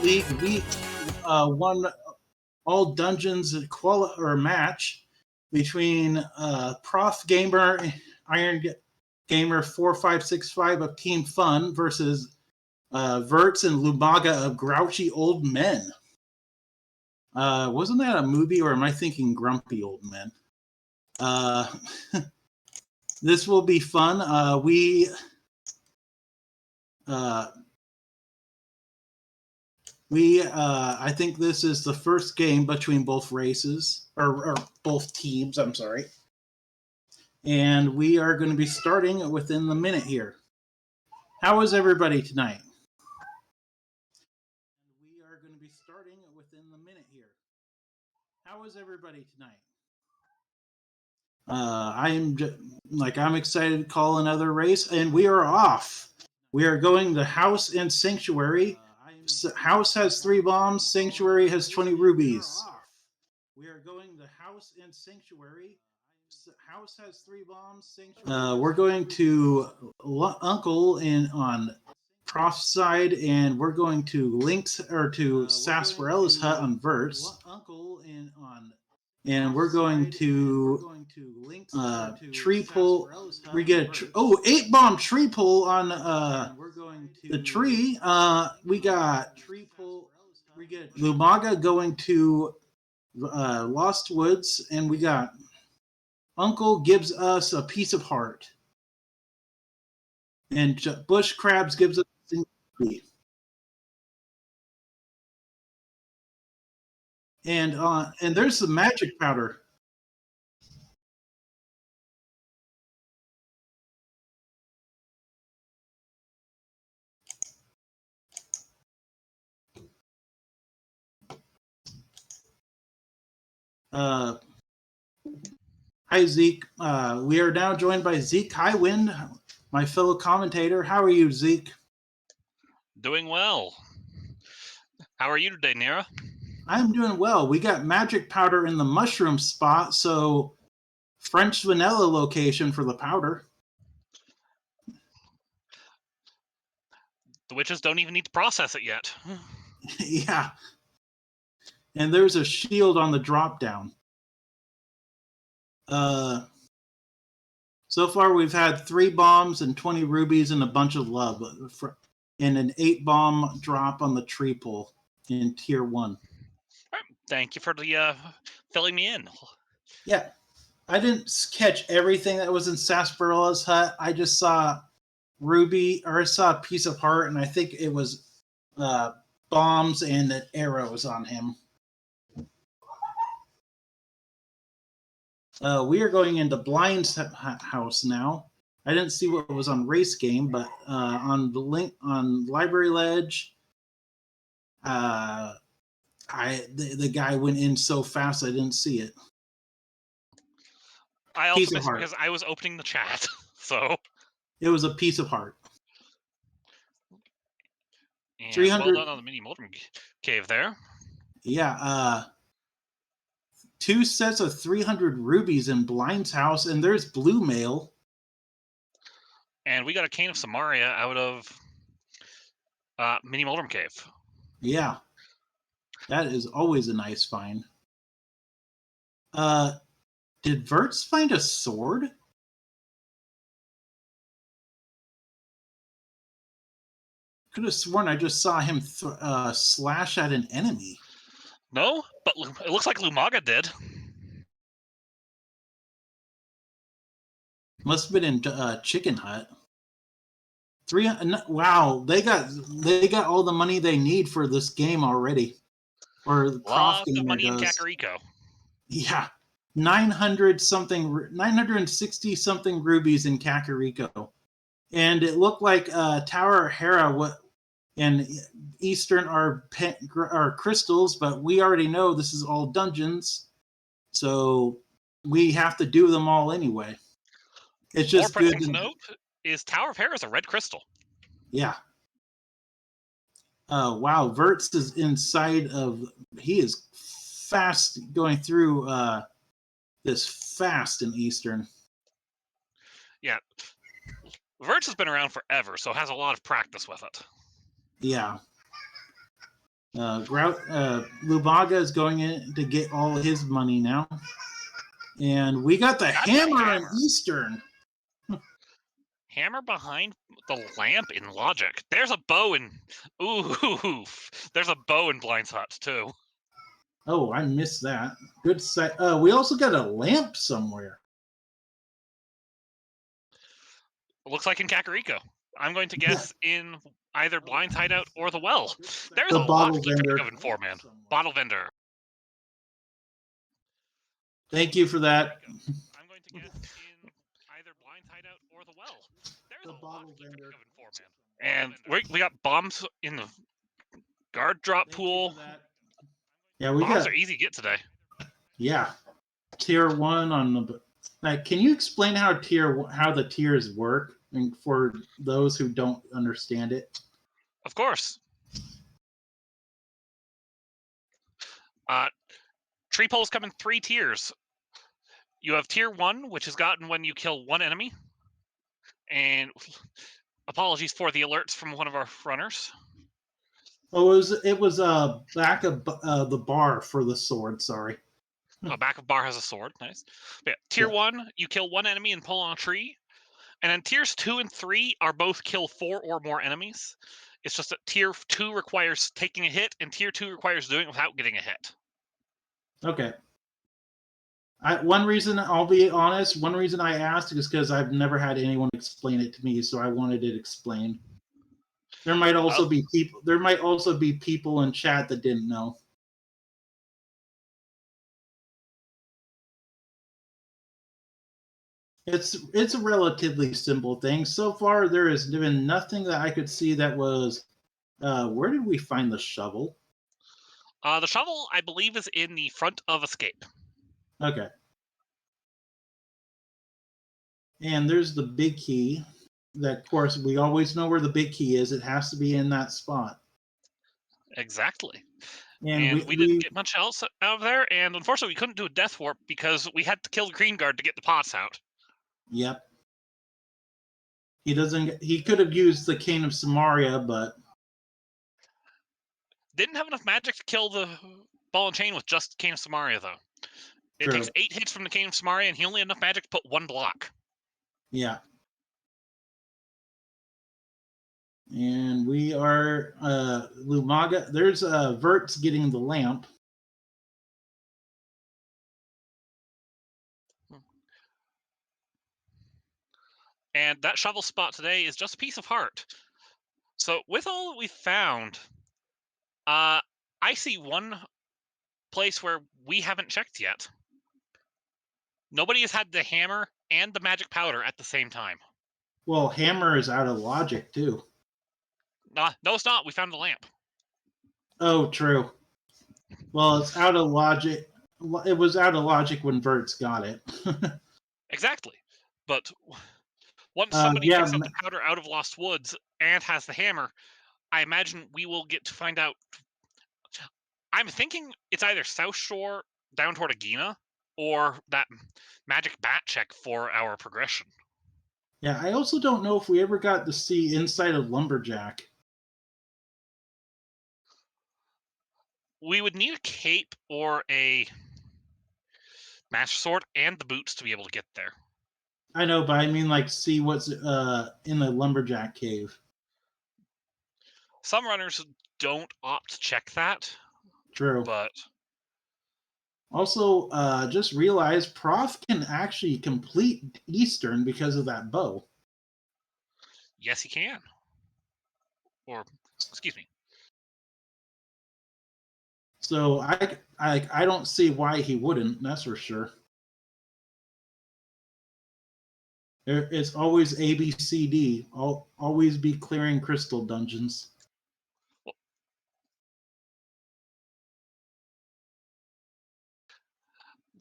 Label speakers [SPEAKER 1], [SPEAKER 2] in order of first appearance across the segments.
[SPEAKER 1] League, we won all dungeons match between ProfeGamer, Iron Gamer 4565 of Team Fun versus Vertz and Lumaga of Grouchy Old Men. Wasn't that a movie, or am I thinking Grumpy Old Men? This will be fun. I think this is the first game between both races, or both teams, I'm sorry. And we are going to be starting within the minute here. How is everybody tonight? We are going to be starting within the minute here. How is everybody tonight? I'm excited to call another race, and we are off. We are going to House and Sanctuary. House has 3 bombs. Sanctuary has 20 rubies. We are going to House and Sanctuary. House has 3 bombs. Sanctuary. We're going to Uncle on Prof's side, and we're going to Sarsparella's hut on Vertz. And we're going to tree pull. We get 8 bomb tree pull on the tree. We got Lumaga going to Lost Woods, and we got Uncle gives us a piece of heart, and Bush Crabs gives us a single beef. And there's some magic powder. Hi, Zeke. We are now joined by Zeke Highwind, my fellow commentator. How are you, Zeke?
[SPEAKER 2] Doing well. How are you today, Nira?
[SPEAKER 1] I'm doing well. We got magic powder in the mushroom spot, so French vanilla location for the powder.
[SPEAKER 2] The witches don't even need to process it yet.
[SPEAKER 1] Yeah. And there's a shield on the drop down. So far we've had 3 bombs and 20 rubies and a bunch of love, and an 8 bomb drop on the tree pull in tier 1.
[SPEAKER 2] Thank you for the filling me in.
[SPEAKER 1] Yeah, I didn't catch everything that was in Sarsaparella's hut. I just saw I saw a piece of heart, and I think it was bombs and arrows on him. We are going into Blind's house now. I didn't see what was on Race Game, but on the link on Library Ledge, the guy went in so fast I didn't see it.
[SPEAKER 2] I also missed it because I was opening the chat, so
[SPEAKER 1] it was a piece of heart.
[SPEAKER 2] And 300. Well done on the mini Moldrum cave there.
[SPEAKER 1] Yeah, 2 sets of 300 rubies in Blind's house, and there's blue mail.
[SPEAKER 2] And we got a cane of Samaria out of mini Moldrum cave.
[SPEAKER 1] Yeah, that is always a nice find. Did Vertz find a sword? Could have sworn I just saw him slash at an enemy.
[SPEAKER 2] No, but it looks like Lumaga did.
[SPEAKER 1] Must have been in Chicken Hut. Wow, they got all the money they need for this game already. Or the
[SPEAKER 2] Lots of money in Kakariko.
[SPEAKER 1] Yeah, 960 something rubies in Kakariko, and it looked like Tower Hera And Eastern are crystals, but we already know this is all dungeons, so we have to do them all anyway. It's
[SPEAKER 2] More
[SPEAKER 1] just good
[SPEAKER 2] pressing to note is Tower of Hair is a red crystal.
[SPEAKER 1] Yeah. Wow, Vertz is inside of. He is fast going through this fast in Eastern.
[SPEAKER 2] Yeah. Vertz has been around forever, so has a lot of practice with it.
[SPEAKER 1] Yeah. Lumaga is going in to get all his money now. And we got the hammer in Eastern.
[SPEAKER 2] Hammer behind the lamp in Logic. There's a bow in... Ooh, there's a bow in Blind's Hut, too.
[SPEAKER 1] Oh, I missed that. Good sight. We also got a lamp somewhere.
[SPEAKER 2] It looks like in Kakariko. I'm going to guess in either Blind's Hideout or the Well. There's a lot to keep track of in 4-man. Bottle vendor.
[SPEAKER 1] Thank you for that.
[SPEAKER 2] I'm going to guess in either Blind's Hideout or the Well. There's a lot to keep track of in 4-man. And we got bombs in the guard drop pool.
[SPEAKER 1] Yeah, we
[SPEAKER 2] bombs
[SPEAKER 1] got.
[SPEAKER 2] are easy to get today.
[SPEAKER 1] Yeah, tier 1 on the. Like, can you explain how the tiers work, and for those who don't understand it?
[SPEAKER 2] Of course. Tree poles come in 3 tiers. You have tier 1, which is gotten when you kill 1 enemy. And apologies for the alerts from one of our runners.
[SPEAKER 1] Oh, it was back of the bar for the sword. Sorry.
[SPEAKER 2] Oh, back of bar has a sword. Nice. But yeah, tier 1, you kill 1 enemy and pull on a tree. And then tiers 2 and 3 are both kill 4 or more enemies. It's just that tier 2 requires taking a hit, and tier 2 requires doing it without getting a hit.
[SPEAKER 1] Okay. One reason, I'll be honest, one reason I asked is because I've never had anyone explain it to me, so I wanted it explained. There might also be people. There might also be people in chat that didn't know. It's a relatively simple thing. So far, there has been nothing that I could see that was. Where did we find the shovel?
[SPEAKER 2] The shovel, I believe, is in the front of Escape.
[SPEAKER 1] Okay. And there's the big key. That, of course, we always know where the big key is. It has to be in that spot.
[SPEAKER 2] Exactly.
[SPEAKER 1] And
[SPEAKER 2] we didn't get much else out of there, and unfortunately we couldn't do a death warp because we had to kill the green guard to get the pots out.
[SPEAKER 1] Yep. He could have used the Cane of Samaria, but
[SPEAKER 2] didn't have enough magic to kill the ball and chain with just Cane of Samaria, though. It takes 8 hits from the Cane of Samaria, and he only had enough magic to put 1 block.
[SPEAKER 1] Yeah. And we are Lumaga. There's Vertz getting the lamp.
[SPEAKER 2] And that shovel spot today is just a piece of heart. So with all that we found, I see one place where we haven't checked yet. Nobody has had the hammer and the magic powder at the same time.
[SPEAKER 1] Well, hammer is out of logic too.
[SPEAKER 2] No, it's not. We found the lamp.
[SPEAKER 1] Oh, true. Well, it's out of logic. It was out of logic when Vertz got it.
[SPEAKER 2] Exactly. But once somebody
[SPEAKER 1] yeah,
[SPEAKER 2] picks up the powder out of Lost Woods and has the hammer, I imagine we will get to find out. I'm thinking it's either South Shore down toward Agina or that magic bat check for our progression.
[SPEAKER 1] Yeah, I also don't know if we ever got to see inside of Lumberjack.
[SPEAKER 2] We would need a cape or a master sword and the boots to be able to get there.
[SPEAKER 1] I know, but I mean, like, see what's in the Lumberjack cave.
[SPEAKER 2] Some runners don't opt to check that.
[SPEAKER 1] True.
[SPEAKER 2] But
[SPEAKER 1] also, just realize Prof can actually complete Eastern because of that bow.
[SPEAKER 2] Yes, he can. Or, excuse me.
[SPEAKER 1] So I don't see why he wouldn't. That's for sure. It's always A, B, C, D. Always be clearing crystal dungeons.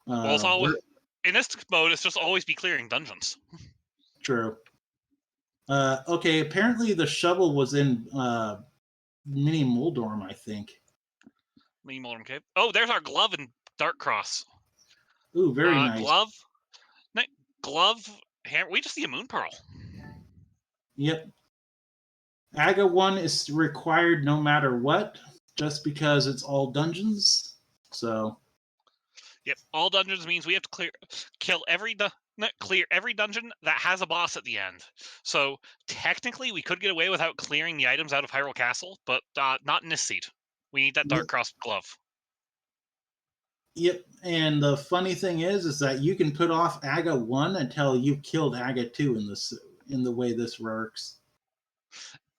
[SPEAKER 2] Well, it's always in this mode. It's just always be clearing dungeons.
[SPEAKER 1] True. Okay, apparently the shovel was in Mini Moldorm, I think.
[SPEAKER 2] Mini Moldorm Cave. Oh, there's our glove and Dark Cross.
[SPEAKER 1] Ooh, very nice.
[SPEAKER 2] Glove, hammer. We just see a Moon Pearl.
[SPEAKER 1] Yep. Aga 1 is required no matter what, just because it's all dungeons. So.
[SPEAKER 2] Yep, all dungeons means we have to clear every dungeon that has a boss at the end. So technically, we could get away without clearing the items out of Hyrule Castle, but not in this seed. We need that Dark Cross glove.
[SPEAKER 1] Yep, and the funny thing is that you can put off Aga 1 until you've killed Aga 2 in the way this works.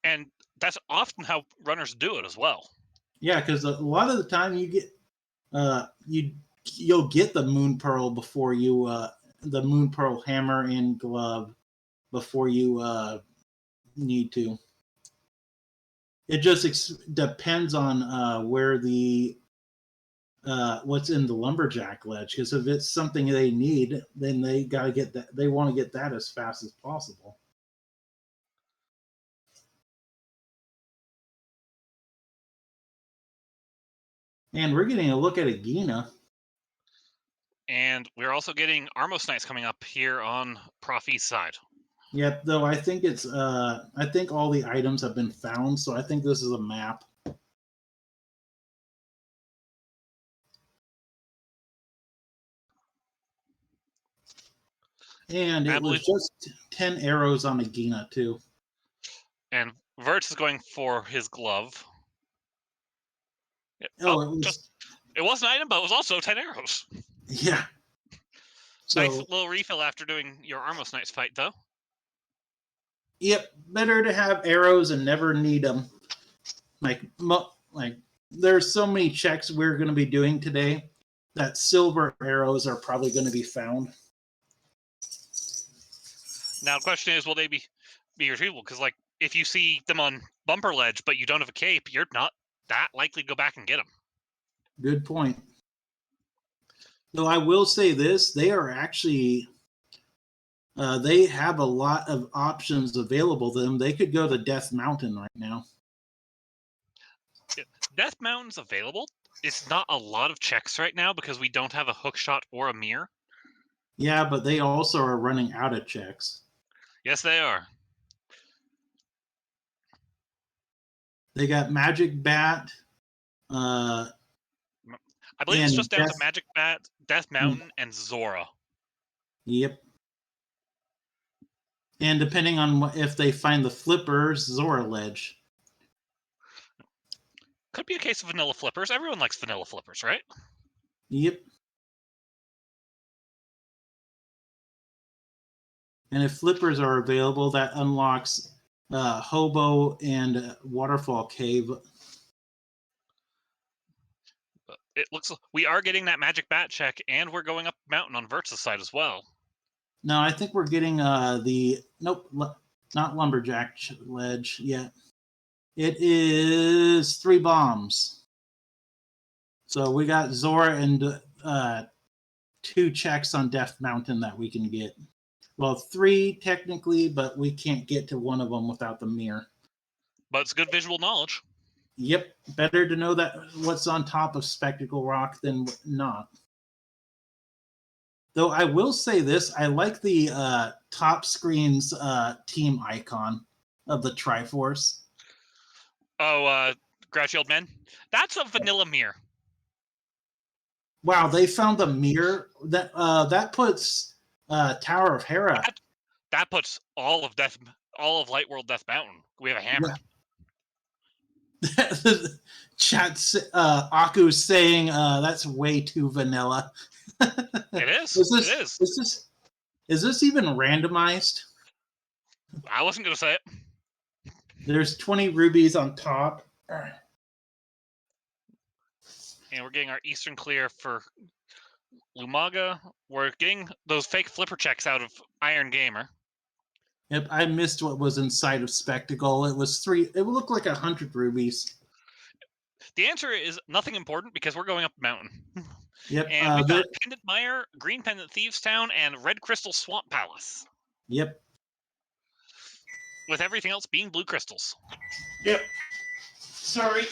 [SPEAKER 2] And that's often how runners do it as well.
[SPEAKER 1] Yeah, because a lot of the time you get you'll get the Moon Pearl before you the Moon Pearl hammer and glove before you need to. It just depends on where the what's in the lumberjack ledge, because if it's something they need, then they gotta get that. They want to get that as fast as possible. And we're getting a look at Agina.
[SPEAKER 2] And we're also getting Armos Knights coming up here on Prof East side.
[SPEAKER 1] Yep, though I think it's I think all the items have been found, so I think this is a map. And it was just 10 arrows on Agina, too.
[SPEAKER 2] And Vertz is going for his glove.
[SPEAKER 1] Oh,
[SPEAKER 2] it was an item, but it was also 10 arrows.
[SPEAKER 1] Yeah.
[SPEAKER 2] So, nice little refill after doing your Armos Knights fight, though.
[SPEAKER 1] Yep, better to have arrows and never need them. Like there's so many checks we're going to be doing today that silver arrows are probably going to be found.
[SPEAKER 2] Now, the question is, will they be retrievable? Because, like, if you see them on Bumper Ledge, but you don't have a cape, you're not that likely to go back and get them.
[SPEAKER 1] Good point. Though I will say this, they are actually, they have a lot of options available to them. They could go to Death Mountain right now.
[SPEAKER 2] Death Mountain's available. It's not a lot of checks right now because we don't have a hookshot or a mirror.
[SPEAKER 1] Yeah, but they also are running out of checks.
[SPEAKER 2] Yes, they are.
[SPEAKER 1] They got Magic Bat.
[SPEAKER 2] I believe it's just down to Magic Bat, Death Mountain, and Zora.
[SPEAKER 1] Yep. And depending on if they find the flippers, Zora Ledge.
[SPEAKER 2] Could be a case of vanilla flippers. Everyone likes vanilla flippers, right?
[SPEAKER 1] Yep. And if flippers are available, that unlocks Hobo and Waterfall Cave.
[SPEAKER 2] It looks we are getting that Magic Bat check, and we're going up mountain on Vertz's side as well.
[SPEAKER 1] No, I think we're getting nope, not Lumberjack Ledge yet. It is 3 bombs. So we got Zora and 2 checks on Death Mountain that we can get. Well, 3 technically, but we can't get to one of them without the mirror.
[SPEAKER 2] But it's good visual knowledge.
[SPEAKER 1] Yep, better to know that what's on top of Spectacle Rock than not. Though I will say this, I like the top screen's team icon of the Triforce.
[SPEAKER 2] Oh, Grouchy Old Men? That's a vanilla mirror.
[SPEAKER 1] Wow, they found the mirror. That puts Tower of Hera.
[SPEAKER 2] That puts all of Light World Death Mountain. We have a hammer.
[SPEAKER 1] Yeah. Chat's Aku's saying that's way too vanilla.
[SPEAKER 2] It is.
[SPEAKER 1] Is this even randomized?
[SPEAKER 2] I wasn't going to say it.
[SPEAKER 1] There's 20 rubies on top.
[SPEAKER 2] And we're getting our Eastern Clear for Lumaga. We're getting those fake flipper checks out of Iron Gamer.
[SPEAKER 1] Yep, I missed what was inside of Spectacle. It was 3. It looked like 100 rubies.
[SPEAKER 2] The answer is nothing important because we're going up the mountain.
[SPEAKER 1] Yep.
[SPEAKER 2] And we've got Pendant Mire, Green Pendant Thieves Town, and Red Crystal Swamp Palace.
[SPEAKER 1] Yep.
[SPEAKER 2] With everything else being blue crystals.
[SPEAKER 1] Yep. Sorry.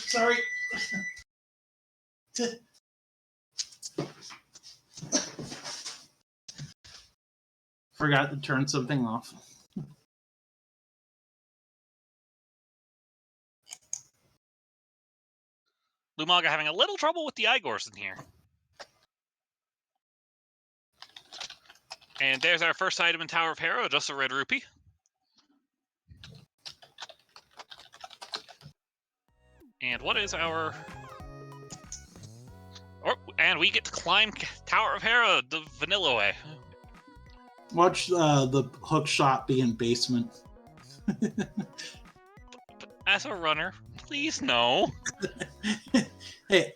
[SPEAKER 1] Forgot to turn something off.
[SPEAKER 2] Lumaga having a little trouble with the Igors in here. And there's our first item in Tower of Hero, just a red rupee. And what is our... Oh, and we get to climb Tower of Hero the vanilla way.
[SPEAKER 1] Watch the hook shot be in basement.
[SPEAKER 2] But as a runner, please no.
[SPEAKER 1] Hey.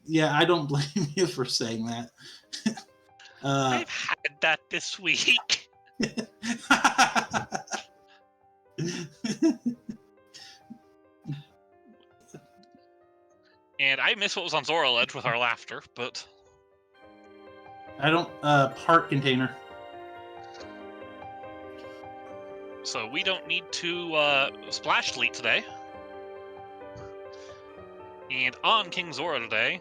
[SPEAKER 1] Yeah, I don't blame you for saying that.
[SPEAKER 2] I've had that this week. And I miss what was on Zora Ledge with our laughter, but...
[SPEAKER 1] I don't... heart container.
[SPEAKER 2] So we don't need to splash delete today. And on King Zora today...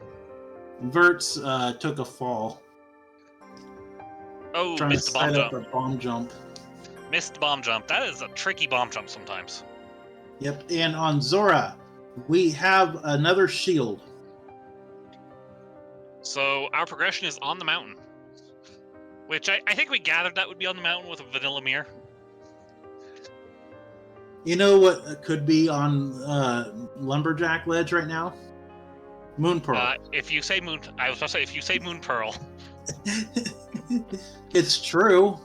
[SPEAKER 1] Vertz took a fall.
[SPEAKER 2] Oh,
[SPEAKER 1] trying
[SPEAKER 2] missed
[SPEAKER 1] to
[SPEAKER 2] the bomb
[SPEAKER 1] set
[SPEAKER 2] jump.
[SPEAKER 1] up a bomb jump.
[SPEAKER 2] Missed the bomb jump. That is a tricky bomb jump sometimes.
[SPEAKER 1] Yep, and on Zora, we have another shield.
[SPEAKER 2] So our progression is on the mountain. Which I think we gathered that would be on the mountain with a vanilla mirror.
[SPEAKER 1] You know what could be on Lumberjack Ledge right now? Moon Pearl.
[SPEAKER 2] If you say Moon... I was about to say, if you say Moon Pearl...
[SPEAKER 1] It's true.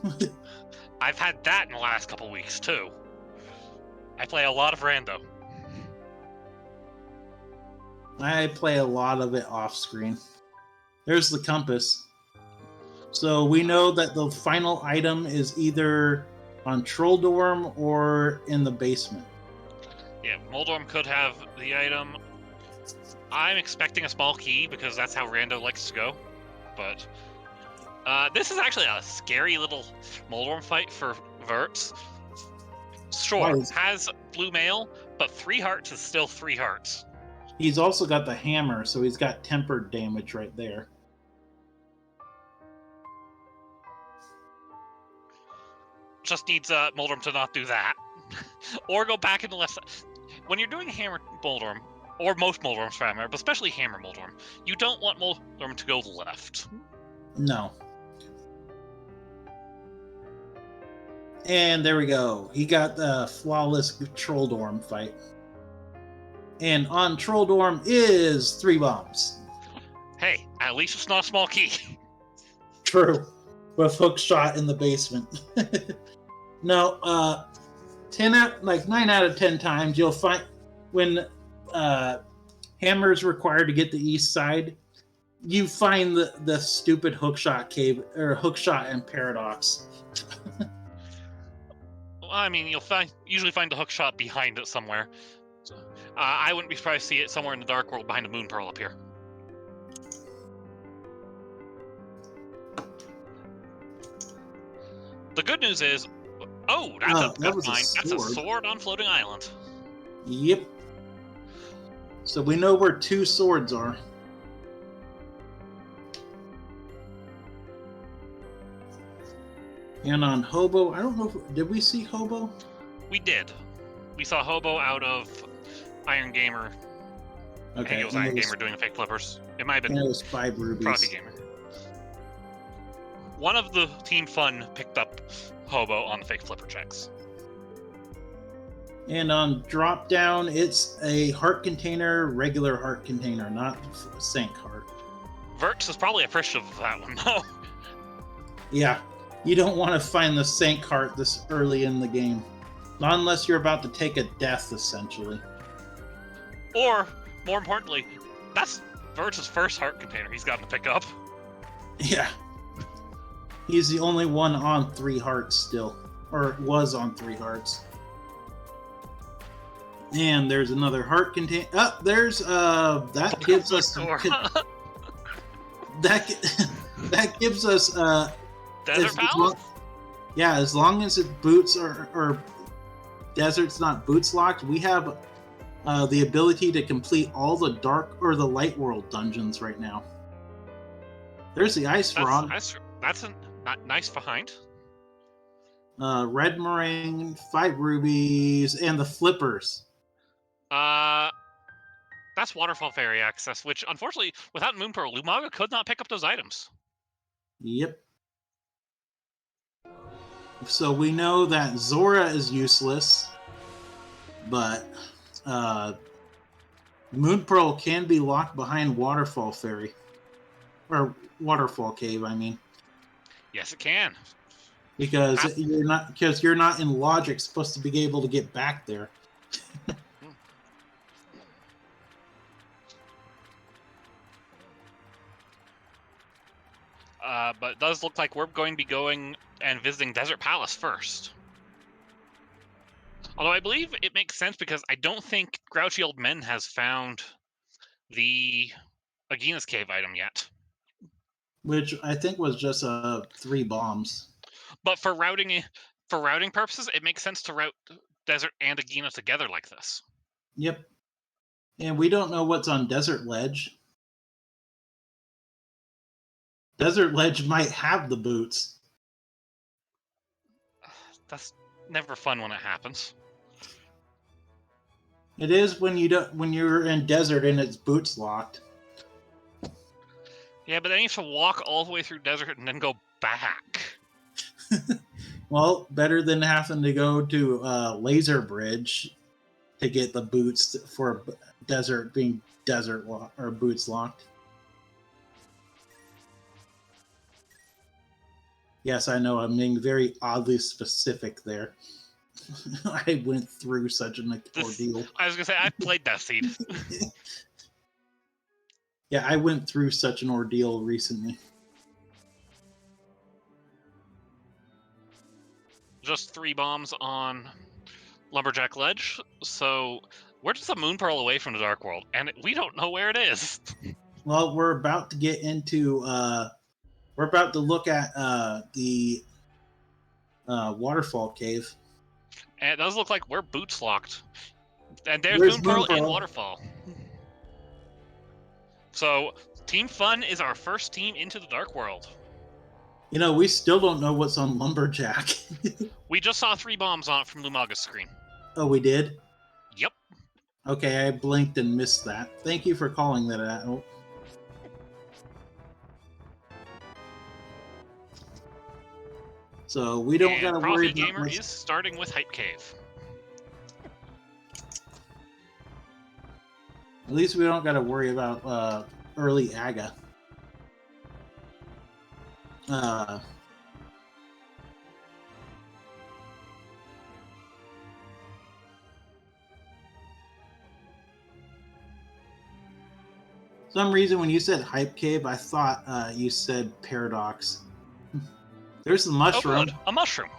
[SPEAKER 2] I've had that in the last couple weeks, too. I play a lot of rando.
[SPEAKER 1] I play a lot of it off-screen. There's the compass. So we know that the final item is either on Troll Dorm or in the basement.
[SPEAKER 2] Yeah, Moldorm could have the item. I'm expecting a small key because that's how rando likes to go. But this is actually a scary little Moldorm fight for Vertz. Sure, has blue mail, but 3 hearts is still 3 hearts.
[SPEAKER 1] He's also got the hammer, so he's got tempered damage right there.
[SPEAKER 2] Just needs Moldorm to not do that. Or go back into left side. When you're doing hammer Moldorm, or most Moldorms for that matter, but especially hammer Moldorm, you don't want Moldorm to go left.
[SPEAKER 1] No. And there we go. He got the flawless Troll Dorm fight. And on Troll Dorm is 3 bombs.
[SPEAKER 2] Hey, at least it's not a small key.
[SPEAKER 1] True. With hook shot in the basement. No, 9 out of 10 times you'll find when hammer is required to get the east side, you find the stupid hookshot cave or hookshot and paradox.
[SPEAKER 2] Well, I mean, you'll usually find the hookshot behind it somewhere. So, I wouldn't be surprised to see it somewhere in the Dark World behind a Moon Pearl up here. The good news is, that's a sword on Floating Island.
[SPEAKER 1] Yep. So we know where 2 swords are. And on Hobo, I don't know did we see Hobo?
[SPEAKER 2] We did. We saw Hobo out of Iron Gamer.
[SPEAKER 1] Okay.
[SPEAKER 2] I think it was Iron Gamer doing the fake flippers. It might have been
[SPEAKER 1] it was 5 rubies.
[SPEAKER 2] TheProfeGamer. One of the Team Fun picked up Hobo on the fake flipper checks.
[SPEAKER 1] And on drop down, it's a heart container, regular heart container, not Sank heart.
[SPEAKER 2] Vertz is probably appreciative of that one, though.
[SPEAKER 1] Yeah, you don't want to find the Sank heart this early in the game. Not unless you're about to take a death, essentially.
[SPEAKER 2] Or, more importantly, that's Vertz's first heart container he's gotten to pick up.
[SPEAKER 1] Yeah. He's the only one on 3 hearts still. Or was on 3 hearts. And there's another heart contain. Oh, there's that gives us that gives us
[SPEAKER 2] Desert Palace?
[SPEAKER 1] Yeah, as long as it boots or desert's not boots locked, we have the ability to complete all the dark or the light world dungeons right now. There's the ice frog.
[SPEAKER 2] That's a nice behind.
[SPEAKER 1] Red meringue, 5 rubies, and the flippers.
[SPEAKER 2] That's Waterfall Fairy access, which unfortunately, without Moon Pearl, Lumaga could not pick up those items.
[SPEAKER 1] Yep. So we know that Zora is useless, but Moon Pearl can be locked behind Waterfall Fairy. Or Waterfall Cave, I mean.
[SPEAKER 2] Yes, it can.
[SPEAKER 1] Because you're not in logic supposed to be able to get back there.
[SPEAKER 2] But it does look like we're going to be going and visiting Desert Palace first. Although I believe it makes sense because I don't think Grouchy Old Men has found the Agina's Cave item yet.
[SPEAKER 1] Which I think was just 3 bombs.
[SPEAKER 2] But for routing purposes, it makes sense to route Desert and Agina together like this.
[SPEAKER 1] Yep. And we don't know what's on Desert Ledge. Desert Ledge might have the boots.
[SPEAKER 2] That's never fun when it happens.
[SPEAKER 1] It is when you're in desert and it's boots locked.
[SPEAKER 2] Yeah, but then you have to walk all the way through desert and then go back.
[SPEAKER 1] Well, better than having to go to Laser Bridge to get the boots for desert being desert or boots locked. Yes, I know. I'm being very oddly specific there. I went through such an ordeal.
[SPEAKER 2] I was going to say, I've played Death Seed.
[SPEAKER 1] Yeah, I went through such an ordeal recently.
[SPEAKER 2] Just 3 bombs on Lumberjack Ledge. So we're just a Moon Pearl away from the Dark World, and we don't know where it is.
[SPEAKER 1] Well, we're about to get into... we're about to look at the Waterfall Cave.
[SPEAKER 2] And it does look like we're boots locked. And there's Moon Pearl in Waterfall. So Team Fun is our first team into the Dark World.
[SPEAKER 1] You know, we still don't know what's on Lumberjack.
[SPEAKER 2] We just saw 3 bombs on it from Lumaga's screen.
[SPEAKER 1] Oh, we did?
[SPEAKER 2] Yep.
[SPEAKER 1] Okay, I blinked and missed that. Thank you for calling that out. So we don't gotta worry about...
[SPEAKER 2] TheProfeGamer is starting with Hype Cave.
[SPEAKER 1] At least we don't gotta worry about early Aga. Some reason when you said Hype Cave, I thought you said Paradox. There's the mushroom.
[SPEAKER 2] Oh, good. A mushroom.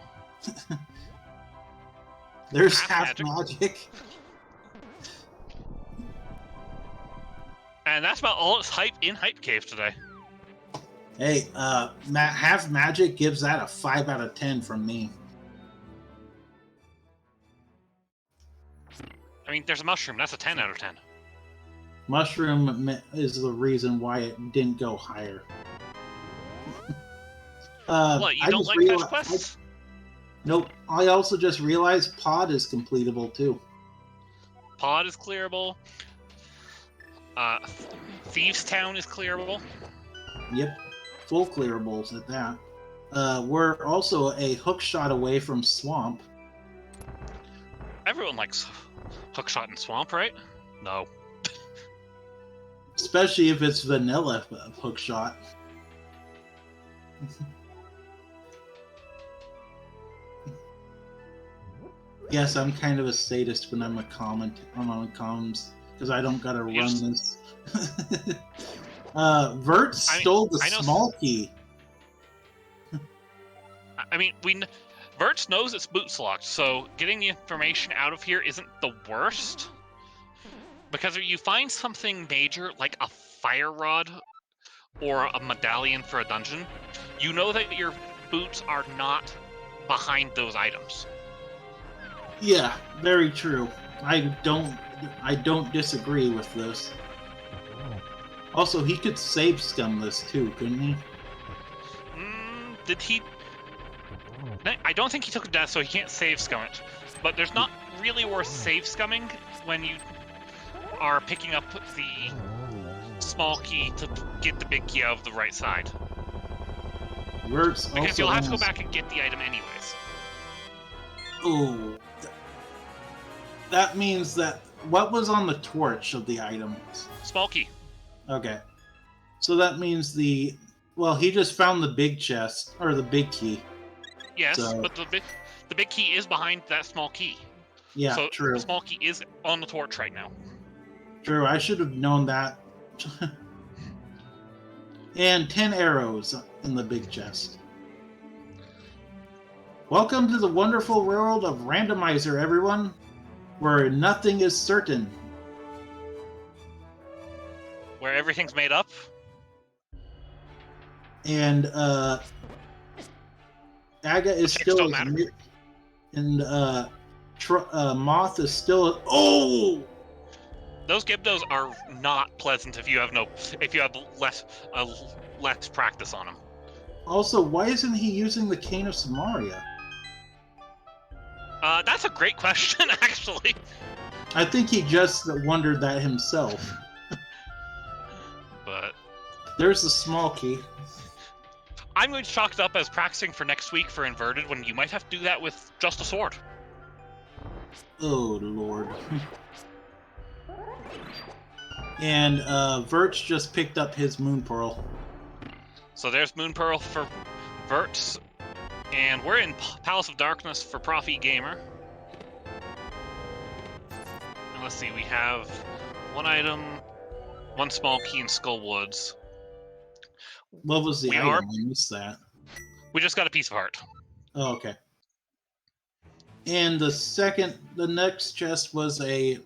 [SPEAKER 1] There's half magic.
[SPEAKER 2] And that's about all it's hype in Hype Cave today.
[SPEAKER 1] Hey, half magic gives that a 5 out of 10 from me.
[SPEAKER 2] I mean, there's a mushroom. That's a 10 out of 10.
[SPEAKER 1] Mushroom is the reason why it didn't go higher.
[SPEAKER 2] What, you don't like fetch quests?
[SPEAKER 1] Nope. I also just realized Pod is completable too.
[SPEAKER 2] Pod is clearable. Thieves Town is clearable.
[SPEAKER 1] Yep. Full clearables at that. We're also a hook shot away from Swamp.
[SPEAKER 2] Everyone likes hook shot in Swamp, right? No.
[SPEAKER 1] Especially if it's vanilla hook shot. Yes, I'm kind of a sadist when I'm on comms because I don't gotta run this. Vertz stole the small key.
[SPEAKER 2] I mean, Vertz knows it's boots locked, so getting the information out of here isn't the worst. Because if you find something major, like a fire rod or a medallion for a dungeon, you know that your boots are not behind those items.
[SPEAKER 1] Yeah, very true. I don't disagree with this. Also, he could save scum this too, couldn't he?
[SPEAKER 2] Did he? I don't think he took a death, so he can't save scum it. But there's not really worth save scumming when you are picking up the small key to get the big key out of the right side.
[SPEAKER 1] Vertz
[SPEAKER 2] because you'll have to go back and get the item anyways.
[SPEAKER 1] Oh, that means that what was on the torch of the items?
[SPEAKER 2] Small key.
[SPEAKER 1] Okay, so that means he just found the big chest or the big key.
[SPEAKER 2] Yes, so, but the big key is behind that small key.
[SPEAKER 1] Yeah,
[SPEAKER 2] so
[SPEAKER 1] true.
[SPEAKER 2] The small key is on the torch right now.
[SPEAKER 1] True, I should have known that. And 10 arrows in the big chest. Welcome to the wonderful world of Randomizer, everyone, where nothing is certain.
[SPEAKER 2] Where everything's made up.
[SPEAKER 1] And Aga is still and Moth is still. Oh!
[SPEAKER 2] Those Gibdos are not pleasant if you have less practice on them.
[SPEAKER 1] Also, why isn't he using the Cane of Samaria?
[SPEAKER 2] That's a great question, actually.
[SPEAKER 1] I think he just wondered that himself.
[SPEAKER 2] But
[SPEAKER 1] there's the small key.
[SPEAKER 2] I'm going to chalk it up as practicing for next week for Inverted, when you might have to do that with just a sword.
[SPEAKER 1] Oh, Lord. And Vertz just picked up his Moon Pearl.
[SPEAKER 2] So there's Moon Pearl for Vertz. And we're in Palace of Darkness for TheProfeGamer. And let's see, we have one item, one small key in Skullwoods.
[SPEAKER 1] What was the item? I missed that.
[SPEAKER 2] We just got a piece of heart.
[SPEAKER 1] Oh, okay. And the next chest was a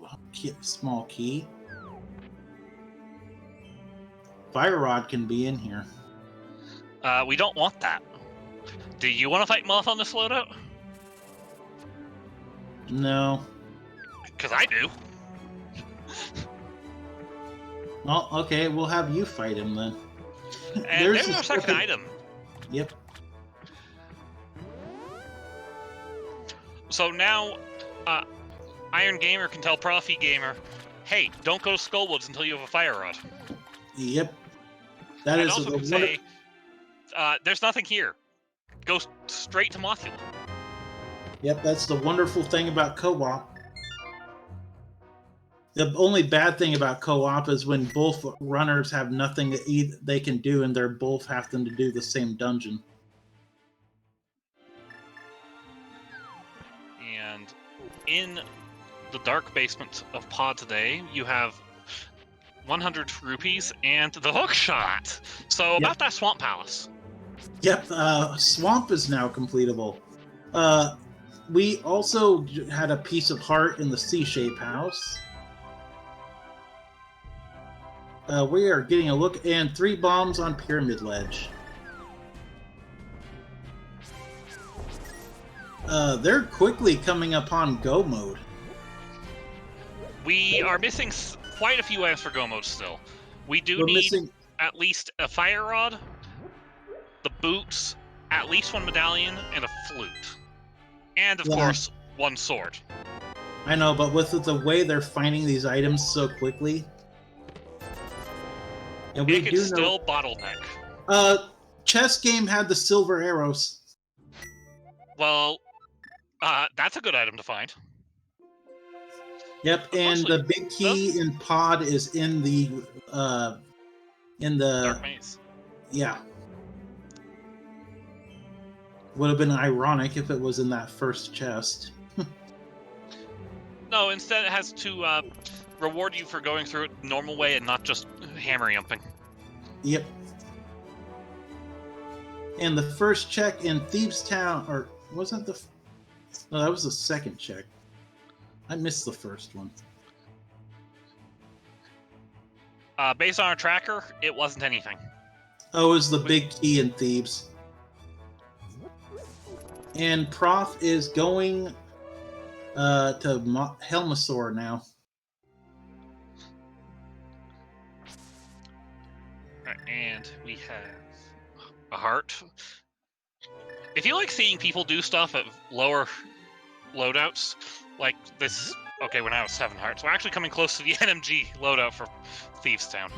[SPEAKER 1] small key. Fire rod can be in here.
[SPEAKER 2] We don't want that. Do you want to fight Moth on this loadout?
[SPEAKER 1] No.
[SPEAKER 2] Because I do.
[SPEAKER 1] Well, okay, we'll have you fight him then.
[SPEAKER 2] And there's our second item.
[SPEAKER 1] Yep.
[SPEAKER 2] So now, Iron Gamer can tell TheProfeGamer, hey, don't go to Skullwoods until you have a fire rod.
[SPEAKER 1] Yep. That
[SPEAKER 2] and
[SPEAKER 1] is
[SPEAKER 2] also can say, there's nothing here. Go straight to Mothula.
[SPEAKER 1] Yep, that's the wonderful thing about co-op. The only bad thing about co-op is when both runners have nothing they can do, and they're both having to do the same dungeon.
[SPEAKER 2] And in the dark basement of Pod today, you have 100 rupees and the hook shot. So about that Swamp Palace.
[SPEAKER 1] Yep, Swamp is now completable. We also had a piece of heart in the C-shape house. We are getting a look, and 3 bombs on Pyramid Ledge. They're quickly coming upon Go mode.
[SPEAKER 2] We are missing quite a few items for Go mode still. We do need at least a fire rod, the boots, at least 1 medallion, and a flute. And, of course, 1 sword.
[SPEAKER 1] I know, but with the way they're finding these items so quickly... And we
[SPEAKER 2] can still bottleneck.
[SPEAKER 1] Chess Game had the silver arrows.
[SPEAKER 2] Well, that's a good item to find.
[SPEAKER 1] Yep, and the big key in Pod is in the
[SPEAKER 2] Dark Maze.
[SPEAKER 1] Yeah. Would have been ironic if it was in that first chest.
[SPEAKER 2] No, instead it has to reward you for going through it the normal way and not just hammer yumping.
[SPEAKER 1] Yep. And the first check in Thieves Town, or Wasn't the... No, that was the second check. I missed the first one.
[SPEAKER 2] Based on our tracker, it wasn't anything.
[SPEAKER 1] Oh, it was the big key in Thebes. And Prof is going to Helmasaur now.
[SPEAKER 2] And we have a heart. If you like seeing people do stuff at lower loadouts, like this... Okay, we're now at 7 hearts. We're actually coming close to the NMG loadout for Thieves Town.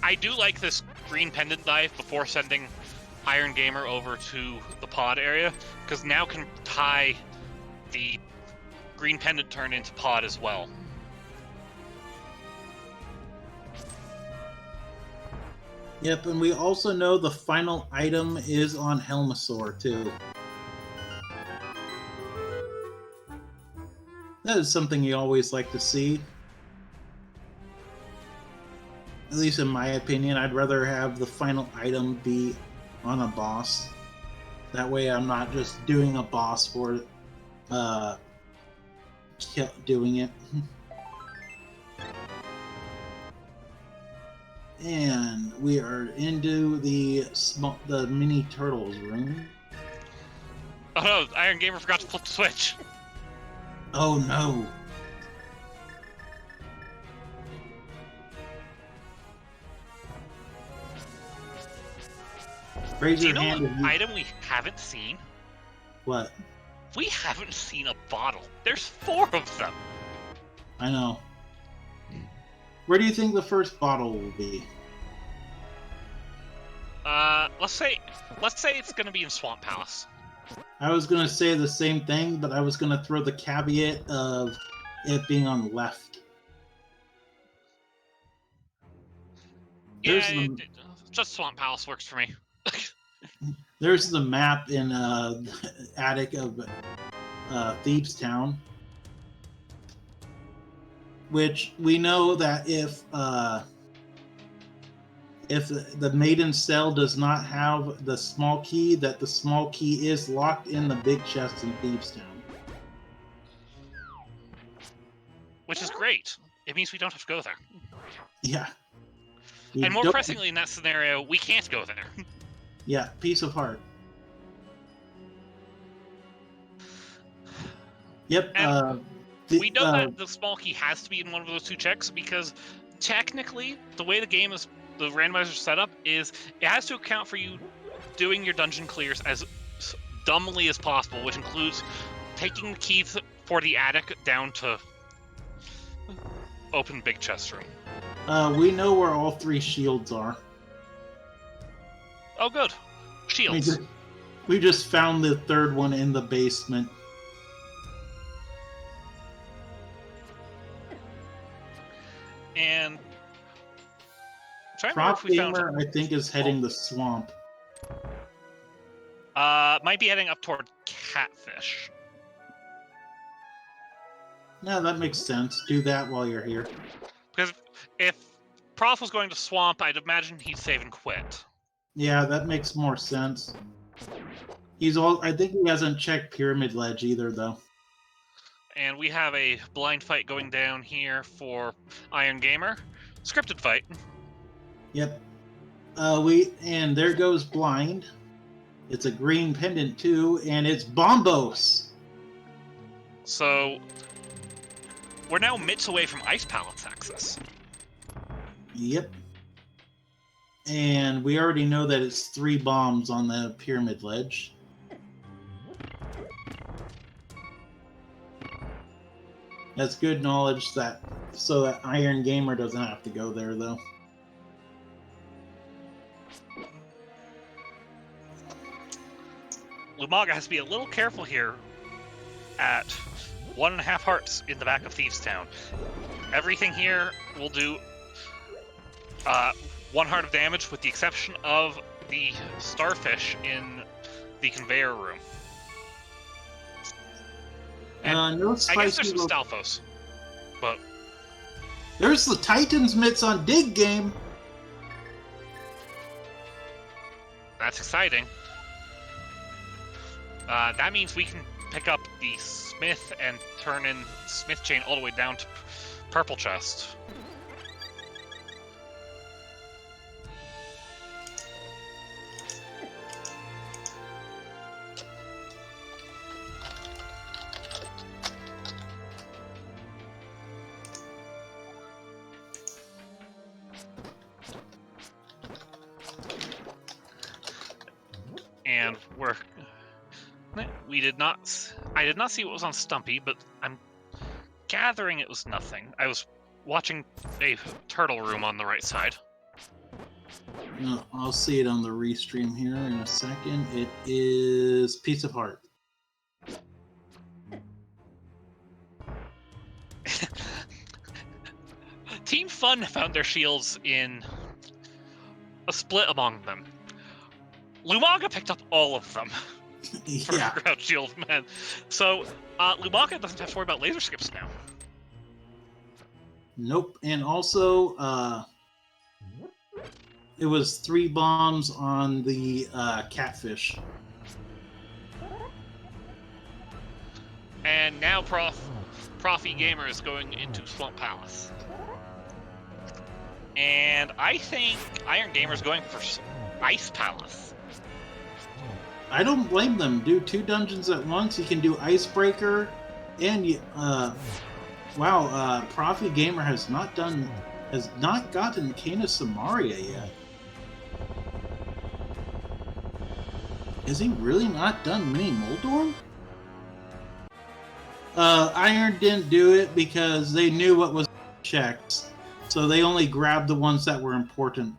[SPEAKER 2] I do like this green pendant dive before sending Iron Gamer over to the pod area, because now can tie the green pendant turn into pod as well.
[SPEAKER 1] Yep, and we also know the final item is on Helmasaur, too. That is something you always like to see. At least in my opinion, I'd rather have the final item be on a boss. That way I'm not just doing a boss for doing it. And we are into the mini turtles room.
[SPEAKER 2] Oh no, Iron Gamer forgot to flip the switch.
[SPEAKER 1] Oh no. Raise
[SPEAKER 2] Do you
[SPEAKER 1] your
[SPEAKER 2] know
[SPEAKER 1] hand.
[SPEAKER 2] what item we haven't seen?
[SPEAKER 1] What?
[SPEAKER 2] We haven't seen a bottle. There's 4 of them.
[SPEAKER 1] I know. Where do you think the first bottle will be?
[SPEAKER 2] Let's say it's gonna be in Swamp Palace.
[SPEAKER 1] I was gonna say the same thing, but I was gonna throw the caveat of it being on the left.
[SPEAKER 2] Yeah, just Swamp Palace works for me.
[SPEAKER 1] There's the map in attic of Thebes Town, which we know that if the maiden cell does not have the small key, that the small key is locked in the big chest in Thebes Town.
[SPEAKER 2] Which is great. It means we don't have to go there.
[SPEAKER 1] Yeah.
[SPEAKER 2] And more pressingly in that scenario, we can't go there.
[SPEAKER 1] Yeah, piece of heart. Yep.
[SPEAKER 2] We know that the small key has to be in one of those 2 checks because technically, the way the game is, the randomizer set up is it has to account for you doing your dungeon clears as dumbly as possible, which includes taking the keys for the attic down to open big chest room.
[SPEAKER 1] We know where all 3 shields are.
[SPEAKER 2] Oh, good. Shields.
[SPEAKER 1] We just found the 3rd one in the basement.
[SPEAKER 2] And
[SPEAKER 1] TheProfeGamer, I think, is heading the swamp.
[SPEAKER 2] Might be heading up toward Catfish.
[SPEAKER 1] No, that makes sense. Do that while you're here.
[SPEAKER 2] Because if Prof was going to swamp, I'd imagine he'd save and quit.
[SPEAKER 1] Yeah, that makes more sense. I think he hasn't checked Pyramid Ledge either, though.
[SPEAKER 2] And we have a blind fight going down here for Iron Gamer. Scripted fight.
[SPEAKER 1] Yep. And there goes blind. It's a green pendant too, and it's Bombos.
[SPEAKER 2] So we're now mitts away from Ice Palace access.
[SPEAKER 1] Yep. And we already know that it's 3 bombs on the Pyramid Ledge. That's good knowledge so that Iron Gamer doesn't have to go there, though.
[SPEAKER 2] Lumaga has to be a little careful here at 1.5 hearts in the back of Thieves Town. Everything here will do 1 heart of damage, with the exception of the starfish in the conveyor room. And
[SPEAKER 1] No
[SPEAKER 2] I guess there's some
[SPEAKER 1] spicy
[SPEAKER 2] Stalfos, but
[SPEAKER 1] there's the Titan's mitts on Dig Game.
[SPEAKER 2] That's exciting. That means we can pick up the Smith and turn in Smith chain all the way down to Purple Chest. And I did not see what was on Stumpy, but I'm gathering it was nothing. I was watching a turtle room on the right side.
[SPEAKER 1] No, I'll see it on the restream here in a second. It is Piece of Heart.
[SPEAKER 2] Team Fun found their shields in a split among them. Lumaga picked up all of them.
[SPEAKER 1] Yeah.
[SPEAKER 2] For ground shield, man. So, Lumaga doesn't have to worry about laser skips now.
[SPEAKER 1] Nope. And also, it was 3 bombs on the catfish.
[SPEAKER 2] And now ProfeGamer is going into Swamp Palace. And I think Iron Gamer's going for Ice Palace.
[SPEAKER 1] I don't blame them. Do 2 dungeons at once. You can do Icebreaker, and wow, ProfeGamer has not gotten Kana Samaria yet. Has he really not done Mini Moldorm? Iron didn't do it because they knew what was checked, so they only grabbed the ones that were important.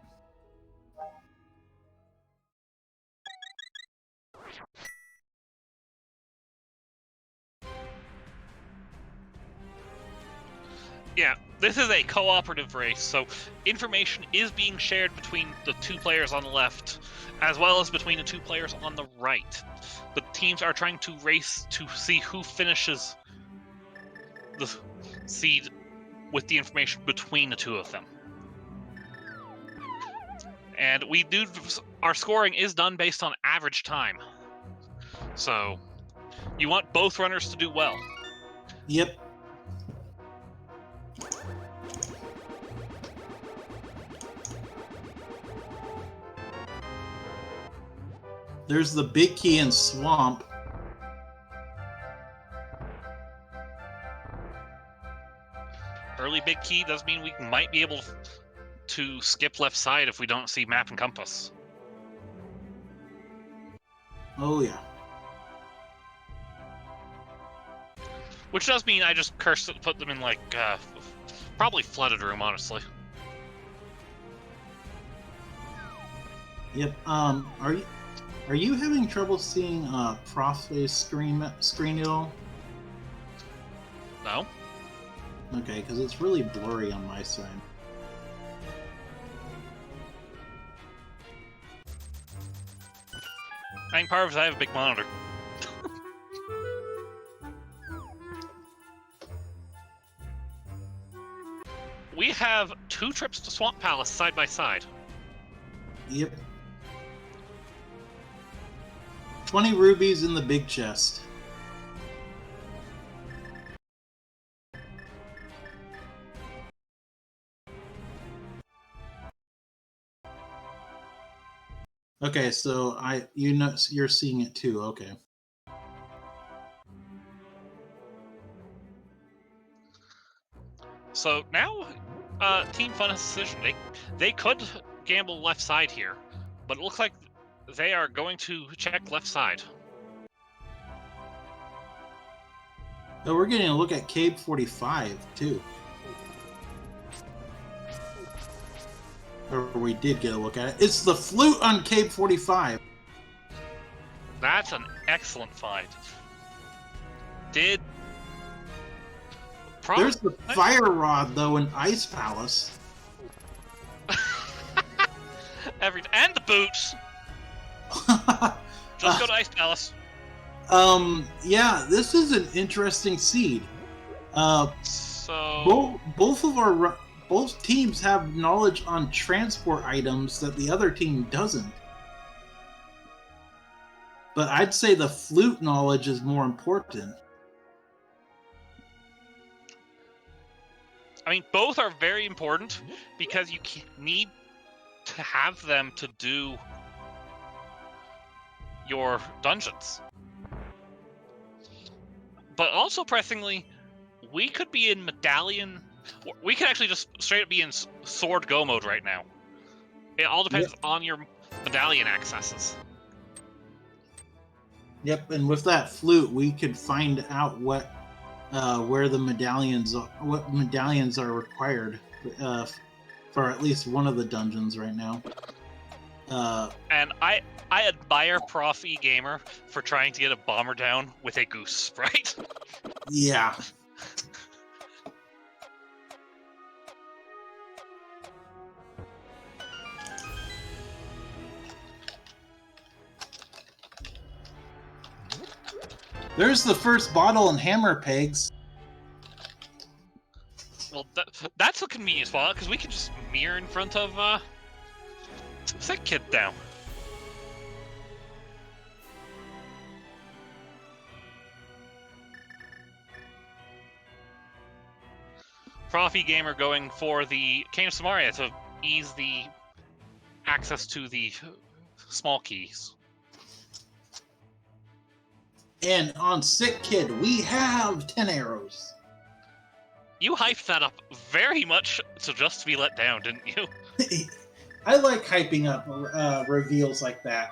[SPEAKER 2] Yeah, this is a cooperative race, so information is being shared between the 2 players on the left, as well as between the 2 players on the right. The teams are trying to race to see who finishes the seed with the information between the 2 of them. And our scoring is done based on average time. So, you want both runners to do well.
[SPEAKER 1] Yep. There's the big key in Swamp.
[SPEAKER 2] Early big key does mean we might be able to skip left side if we don't see map and compass.
[SPEAKER 1] Oh, yeah.
[SPEAKER 2] Which does mean I just put them in, like, probably flooded room, honestly.
[SPEAKER 1] Yep. Are you having trouble seeing Prof's screen at all?
[SPEAKER 2] No.
[SPEAKER 1] Okay, because it's really blurry on my side.
[SPEAKER 2] I think part of it is I have a big monitor. We have 2 trips to Swamp Palace side by side.
[SPEAKER 1] Yep. 20 rubies in the big chest. Okay, so you're seeing it too. Okay.
[SPEAKER 2] So now, Team Fun has a decision. They could gamble left side here, but it looks like they are going to check left side.
[SPEAKER 1] Oh, we're getting a look at Cave 45 too. Or we did get a look at it. It's the flute on Cave 45.
[SPEAKER 2] That's an excellent find. There's
[SPEAKER 1] the fire rod though in Ice Palace.
[SPEAKER 2] And the boots. Just go to Ice Palace.
[SPEAKER 1] Yeah, this is an interesting seed.
[SPEAKER 2] So
[SPEAKER 1] both teams have knowledge on transport items that the other team doesn't. But I'd say the flute knowledge is more important.
[SPEAKER 2] I mean, both are very important because you need to have them to do your dungeons. But also, pressingly, we could be in medallion. We could actually just straight up be in sword go mode right now. It all depends on your medallion accesses.
[SPEAKER 1] Yep, and with that flute, we could find out what where the medallions are, what medallions are required for at least one of the dungeons right now.
[SPEAKER 2] And I admire TheProfeGamer for trying to get a bomber down with a goose sprite.
[SPEAKER 1] Yeah. There's the first bottle and hammer pegs.
[SPEAKER 2] Well, that's a convenient spot, because we can just mirror in front of Sick Kid now. TheProfeGamer going for the Cane of Samaria to ease the access to the small keys.
[SPEAKER 1] And on Sick Kid, we have 10 arrows.
[SPEAKER 2] You hyped that up very much to just be let down, didn't you?
[SPEAKER 1] I like hyping up reveals like that.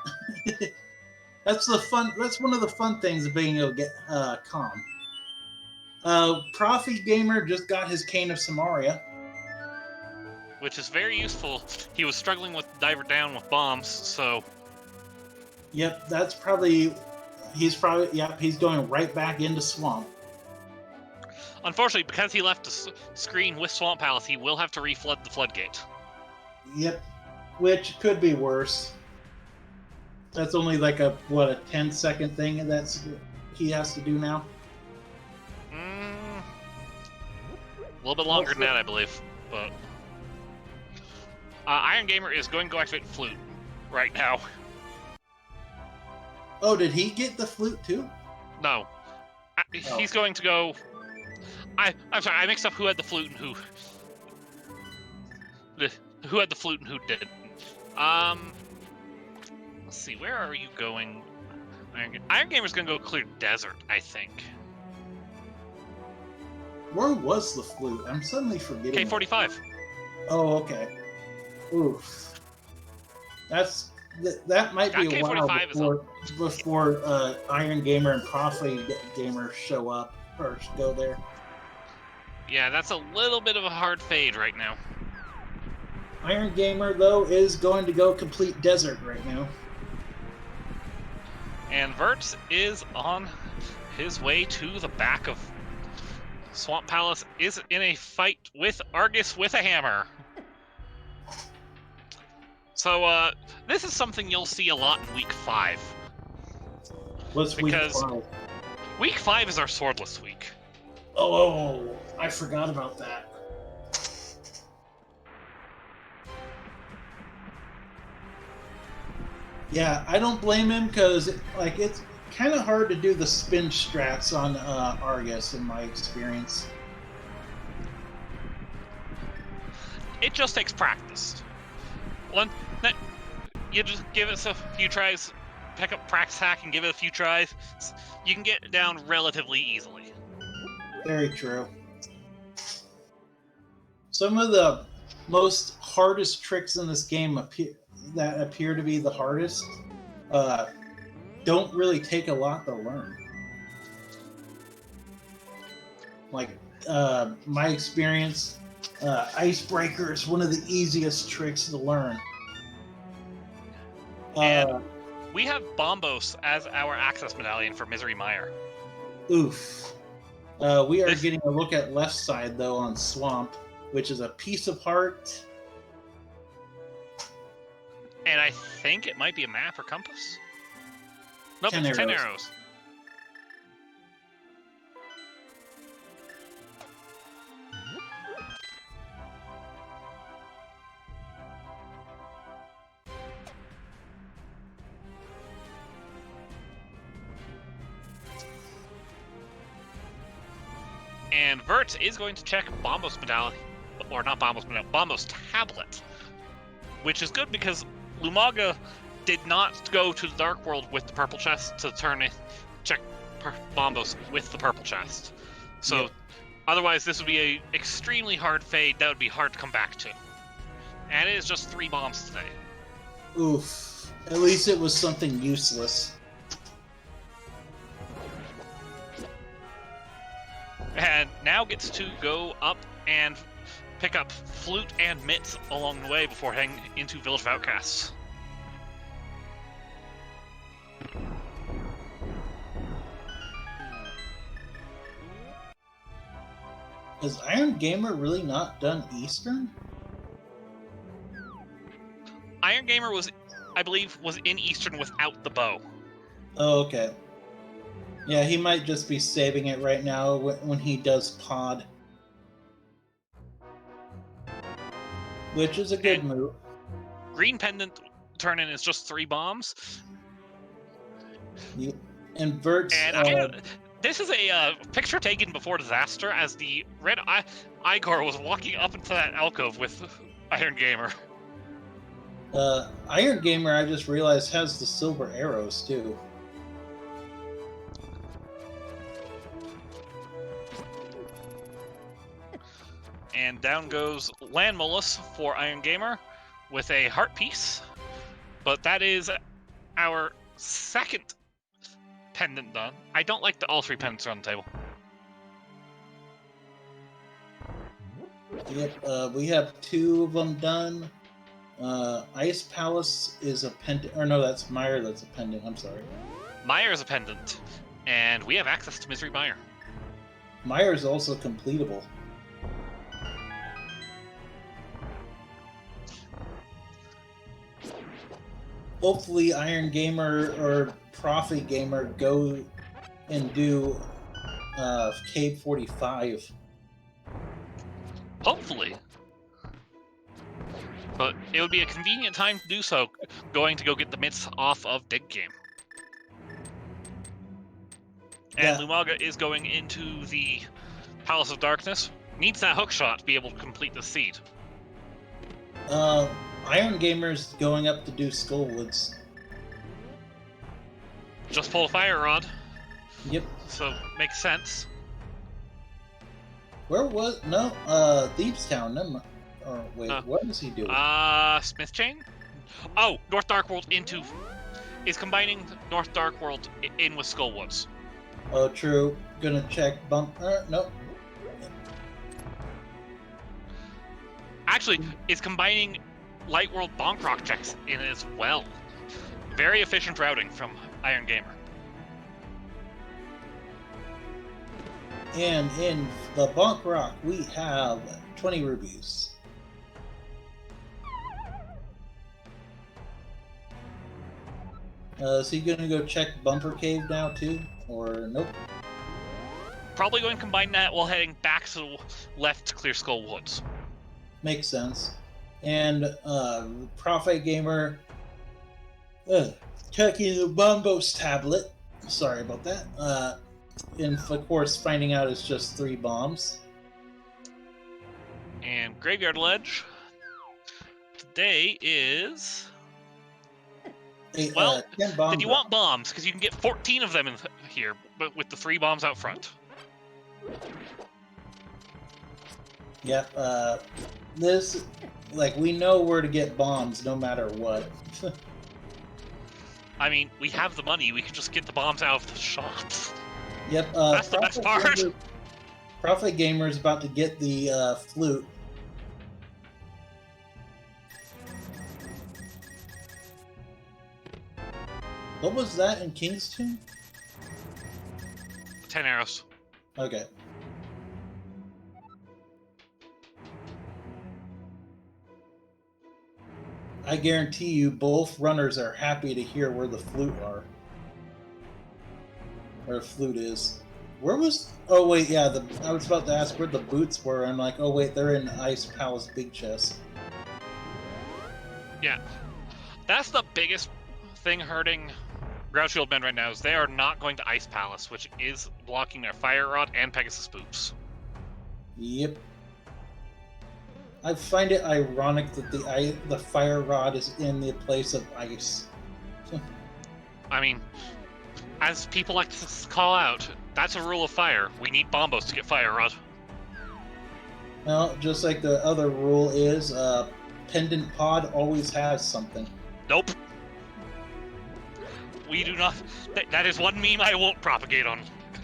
[SPEAKER 1] That's one of the fun things of being able to get calm. TheProfeGamer just got his Cane of Samaria,
[SPEAKER 2] which is very useful. He was struggling with Diver Down with bombs, so.
[SPEAKER 1] Yep, that's probably. He's going right back into Swamp.
[SPEAKER 2] Unfortunately, because he left the screen with Swamp Palace, he will have to reflood the floodgate.
[SPEAKER 1] Yep, which could be worse. That's only like a 10-second thing that's he has to do now.
[SPEAKER 2] A little bit longer than that, I believe. But Iron Gamer is going to go activate Flute right now.
[SPEAKER 1] Oh, did he get the flute too?
[SPEAKER 2] No. He's going to go... I'm sorry, I mixed up who had the flute and who... Who had the flute and who didn't. Let's see, where are you going? Iron Gamer's going to go clear desert, I think.
[SPEAKER 1] Where was the flute? I'm suddenly forgetting.
[SPEAKER 2] K45.
[SPEAKER 1] Oh, okay. Oof. That might be a while before Iron Gamer and TheProfeGamer show up or go there.
[SPEAKER 2] Yeah, that's a little bit of a hard fade right now.
[SPEAKER 1] Iron Gamer, though, is going to go complete desert right now.
[SPEAKER 2] And Vertz is on his way to the back of Swamp Palace, is in a fight with Argus with a hammer. So, this is something you'll see a lot in Week 5.
[SPEAKER 1] What's Week 5?
[SPEAKER 2] Week 5 is our Swordless week.
[SPEAKER 1] Oh, I forgot about that. Yeah, I don't blame him because it's kind of hard to do the spin strats on Argus in my experience.
[SPEAKER 2] It just takes practice. You just give it a few tries, pick up practice hack and give it a few tries. You can get it down relatively easily.
[SPEAKER 1] Very true. Some of the most hardest tricks in this game appear to be the hardest don't really take a lot to learn. Like my experience, Icebreaker is one of the easiest tricks to learn.
[SPEAKER 2] And we have Bombos as our access medallion for Misery Mire.
[SPEAKER 1] Oof. We are getting a look at left side, though, on Swamp, which is a piece of heart.
[SPEAKER 2] And I think it might be a map or compass. Nope,
[SPEAKER 1] 10
[SPEAKER 2] it's
[SPEAKER 1] arrows.
[SPEAKER 2] 10 arrows. And Vertz is going to check Bombo's medallion, or not Bombo's medallion, Bombo's tablet, which is good because Lumaga did not go to the Dark World with the purple chest to check Bombos with the purple chest. So otherwise this would be a extremely hard fade that would be hard to come back to. And it is just 3 bombs today.
[SPEAKER 1] Oof. At least it was something useless.
[SPEAKER 2] And now gets to go up and pick up Flute and Mitts along the way before heading into Village of Outcasts.
[SPEAKER 1] Has Iron Gamer really not done Eastern?
[SPEAKER 2] Iron Gamer was, I believe, was in Eastern without the bow.
[SPEAKER 1] Oh, okay. Yeah, he might just be saving it right now when he does pod. Which is a good move.
[SPEAKER 2] Green Pendant turn-in is just 3 bombs.
[SPEAKER 1] Yeah. And Vertz...
[SPEAKER 2] And this is a picture taken before disaster as the red Igor was walking up into that alcove with Iron Gamer.
[SPEAKER 1] Iron Gamer, I just realized, has the silver arrows, too.
[SPEAKER 2] And down goes Land Molus for Iron Gamer with a heart piece. But that is our second pendant done. I don't like that all 3 pendants are on the table.
[SPEAKER 1] Yep, we have 2 of them done. Ice Palace is a pendant. Or no, that's Meyer that's a pendant. I'm sorry.
[SPEAKER 2] Meyer is a pendant. And we have access to Misery Meyer.
[SPEAKER 1] Meyer is also completable. Hopefully Iron Gamer or ProfeGamer go and do Cave 45.
[SPEAKER 2] Hopefully. But it would be a convenient time to do so, going to go get the mitts off of Dig Game. And Lumaga is going into the Palace of Darkness. Needs that hook shot to be able to complete the seed.
[SPEAKER 1] Iron Gamer's going up to do Skullwoods.
[SPEAKER 2] Just pulled a fire rod.
[SPEAKER 1] Yep.
[SPEAKER 2] So, makes sense.
[SPEAKER 1] Where was... No, Thieves Town. Never mind. Or, wait, what is he doing?
[SPEAKER 2] Smith Chain? Oh, North Dark World into... is combining North Dark World in with Skullwoods.
[SPEAKER 1] Oh, true. Gonna check bump... nope.
[SPEAKER 2] Actually, it's combining Light World Bonk Rock checks in as well. Very efficient routing from Iron Gamer.
[SPEAKER 1] And in the Bonk Rock, we have 20 rubies. Is he gonna go check Bumper Cave now too? Or nope?
[SPEAKER 2] Probably going to combine that while heading back to the left to clear Skull Woods.
[SPEAKER 1] Makes sense. And ProfeGamer checking the Bombos tablet. Sorry about that. And of course, finding out it's just 3 bombs.
[SPEAKER 2] And Graveyard Ledge. Today is... well,
[SPEAKER 1] 10 bomb
[SPEAKER 2] did you want bombs? Because you can get 14 of them in here, but with the 3 bombs out front.
[SPEAKER 1] Yep, this, like, we know where to get bombs no matter what.
[SPEAKER 2] I mean, we have the money, we can just get the bombs out of the shops.
[SPEAKER 1] Yep,
[SPEAKER 2] that's the best part.
[SPEAKER 1] ProfeGamer is about to get the flute. What was that in Kingston?
[SPEAKER 2] 10 arrows.
[SPEAKER 1] Okay. I guarantee you both runners are happy to hear where the flute are. Where the flute is. Where was... Oh, wait, yeah, I was about to ask where the boots were. I'm like, oh, wait, they're in Ice Palace Big Chest.
[SPEAKER 2] Yeah. That's the biggest thing hurting Grouch Shield Men right now, is they are not going to Ice Palace, which is blocking their Fire Rod and Pegasus Boots.
[SPEAKER 1] Yep. I find it ironic that the fire rod is in the place of ice.
[SPEAKER 2] I mean, as people like to call out, that's a rule of fire. We need bombos to get fire rod.
[SPEAKER 1] Well, just like the other rule is, pendant pod always has something.
[SPEAKER 2] Nope. We do not. That is one meme I won't propagate on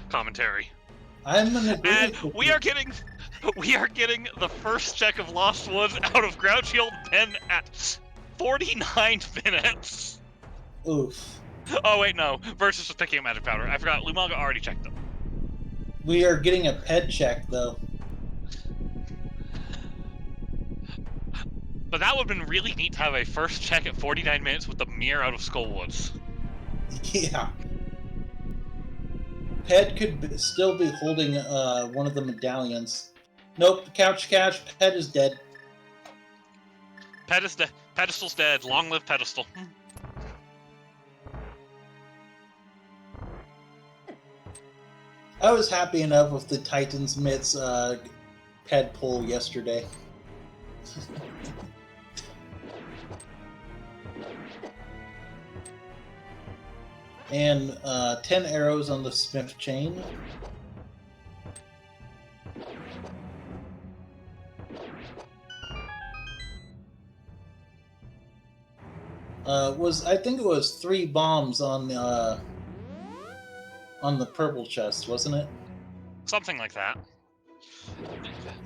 [SPEAKER 2] commentary.
[SPEAKER 1] I'm gonna agree
[SPEAKER 2] And
[SPEAKER 1] with
[SPEAKER 2] we
[SPEAKER 1] you.
[SPEAKER 2] are getting the first check of Lost Woods out of Grouchy Old Ben at 49 minutes.
[SPEAKER 1] Oof.
[SPEAKER 2] Oh wait, no. Versus just picking up magic powder. I forgot. Lumaga already checked them.
[SPEAKER 1] We are getting a ped check though.
[SPEAKER 2] But that would have been really neat to have a first check at 49 minutes with the mirror out of Skullwoods.
[SPEAKER 1] Yeah. Ped could still be holding one of the medallions. Nope, couch cash. Ped is dead.
[SPEAKER 2] Pedestal's dead. Long live Pedestal.
[SPEAKER 1] I was happy enough with the Titans Mitts Ped pull yesterday. And 10 arrows on the Smith chain. I think it was 3 bombs on the purple chest, wasn't it?
[SPEAKER 2] Something like that.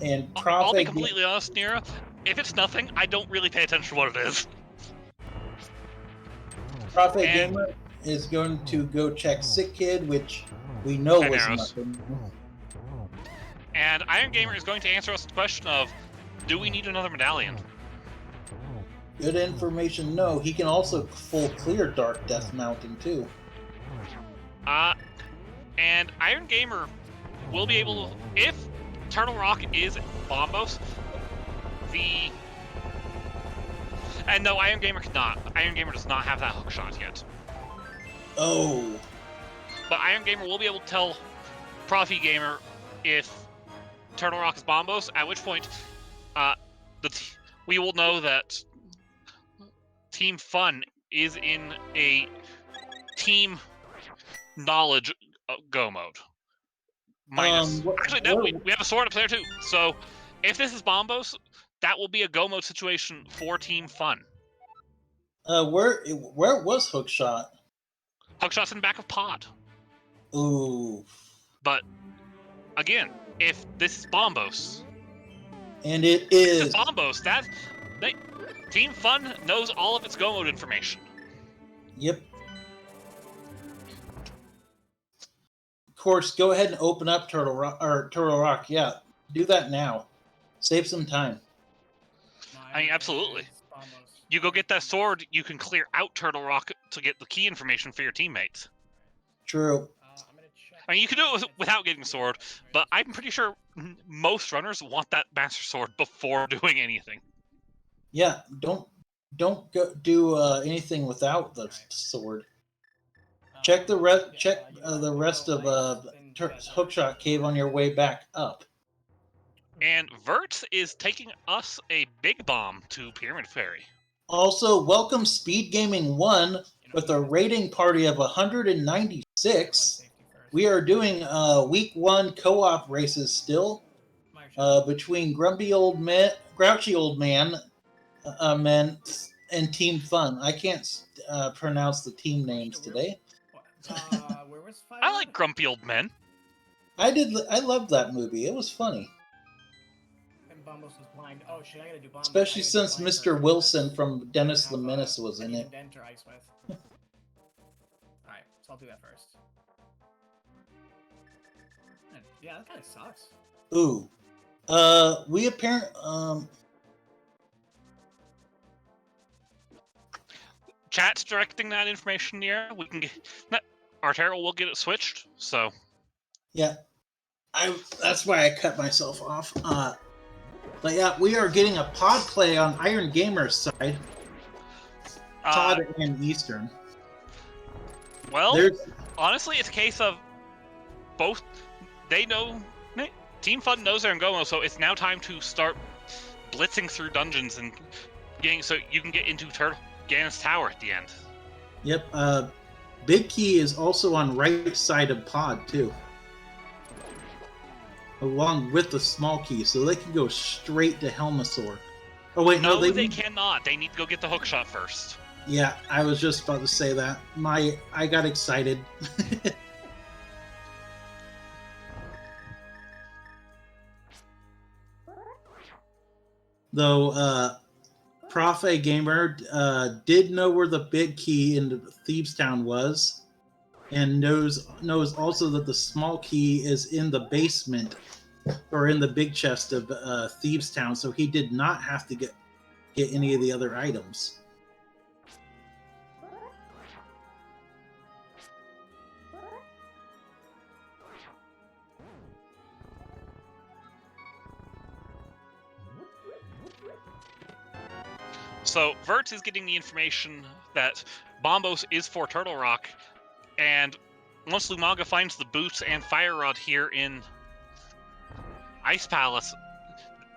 [SPEAKER 1] And
[SPEAKER 2] I'll be completely honest, Nira. If it's nothing, I don't really pay attention to what it is.
[SPEAKER 1] TheProfeGamer is going to go check Sick Kid, which we know was
[SPEAKER 2] arrows.
[SPEAKER 1] nothing.
[SPEAKER 2] And Iron Gamer is going to answer us the question of, do we need another medallion?
[SPEAKER 1] Good information, no. He can also full clear Dark Death Mountain, too.
[SPEAKER 2] And Iron Gamer will be able to, if Turtle Rock is Bombos, and no, Iron Gamer cannot. Iron Gamer does not have that hook shot yet.
[SPEAKER 1] Oh.
[SPEAKER 2] But Iron Gamer will be able to tell ProfeGamer if Turtle Rock is Bombos, at which point we will know that Team Fun is in a team knowledge go mode. Minus. Actually, no, we have a sword up there too. So if this is Bombos, that will be a go mode situation for Team Fun.
[SPEAKER 1] Where was Hookshot?
[SPEAKER 2] Hookshot's in the back of Pod.
[SPEAKER 1] Ooh.
[SPEAKER 2] But again, if this is Bombos,
[SPEAKER 1] and it is
[SPEAKER 2] Bombos, Team Fun knows all of its go mode information.
[SPEAKER 1] Yep. Of course, go ahead and open up Turtle Rock. Yeah, do that now. Save some time.
[SPEAKER 2] I mean, absolutely. You go get that sword, you can clear out Turtle Rock to get the key information for your teammates.
[SPEAKER 1] True.
[SPEAKER 2] I mean, you can do it without getting a sword, but I'm pretty sure most runners want that Master Sword before doing anything.
[SPEAKER 1] Yeah, don't go do anything without the sword. Check the rest of Hookshot Cave on your way back up.
[SPEAKER 2] And Vertz is taking us a big bomb to Pyramid Ferry.
[SPEAKER 1] Also, welcome Speed Gaming 1 with a rating party of 196. We are doing week 1 co-op races still between Grouchy Old Man, and Team Fun. I can't pronounce the team names today.
[SPEAKER 2] I like Grumpy Old Men.
[SPEAKER 1] I loved that movie. It was funny. Especially since Mr. Wilson from Dennis the Menace was in it.
[SPEAKER 3] Alright, so I'll do that first. Yeah, that kind of sucks.
[SPEAKER 1] Ooh. We apparently...
[SPEAKER 2] Chat's directing that information here. We can get... Artero will get it switched, so...
[SPEAKER 1] Yeah. That's why I cut myself off. But yeah, we are getting a pod play on Iron Gamer's side. Todd and Eastern.
[SPEAKER 2] Well, honestly, it's a case of both. They know Team Fun knows they're in Gomo, so it's now time to start blitzing through dungeons and getting so you can get into Ganon's tower at the end.
[SPEAKER 1] Yep. Big Key is also on right side of Pod too, along with the small key, so they can go straight to Helmasaur. Oh wait, no,
[SPEAKER 2] they cannot. They need to go get the hookshot first.
[SPEAKER 1] Yeah, I was just about to say that. I got excited. Though TheProfeGamer did know where the big key in Thievestown was, and knows also that the small key is in the basement or in the big chest of Thievestown, so he did not have to get any of the other items.
[SPEAKER 2] So Vertz is getting the information that Bombos is for Turtle Rock, and once Lumaga finds the boots and fire rod here in Ice Palace,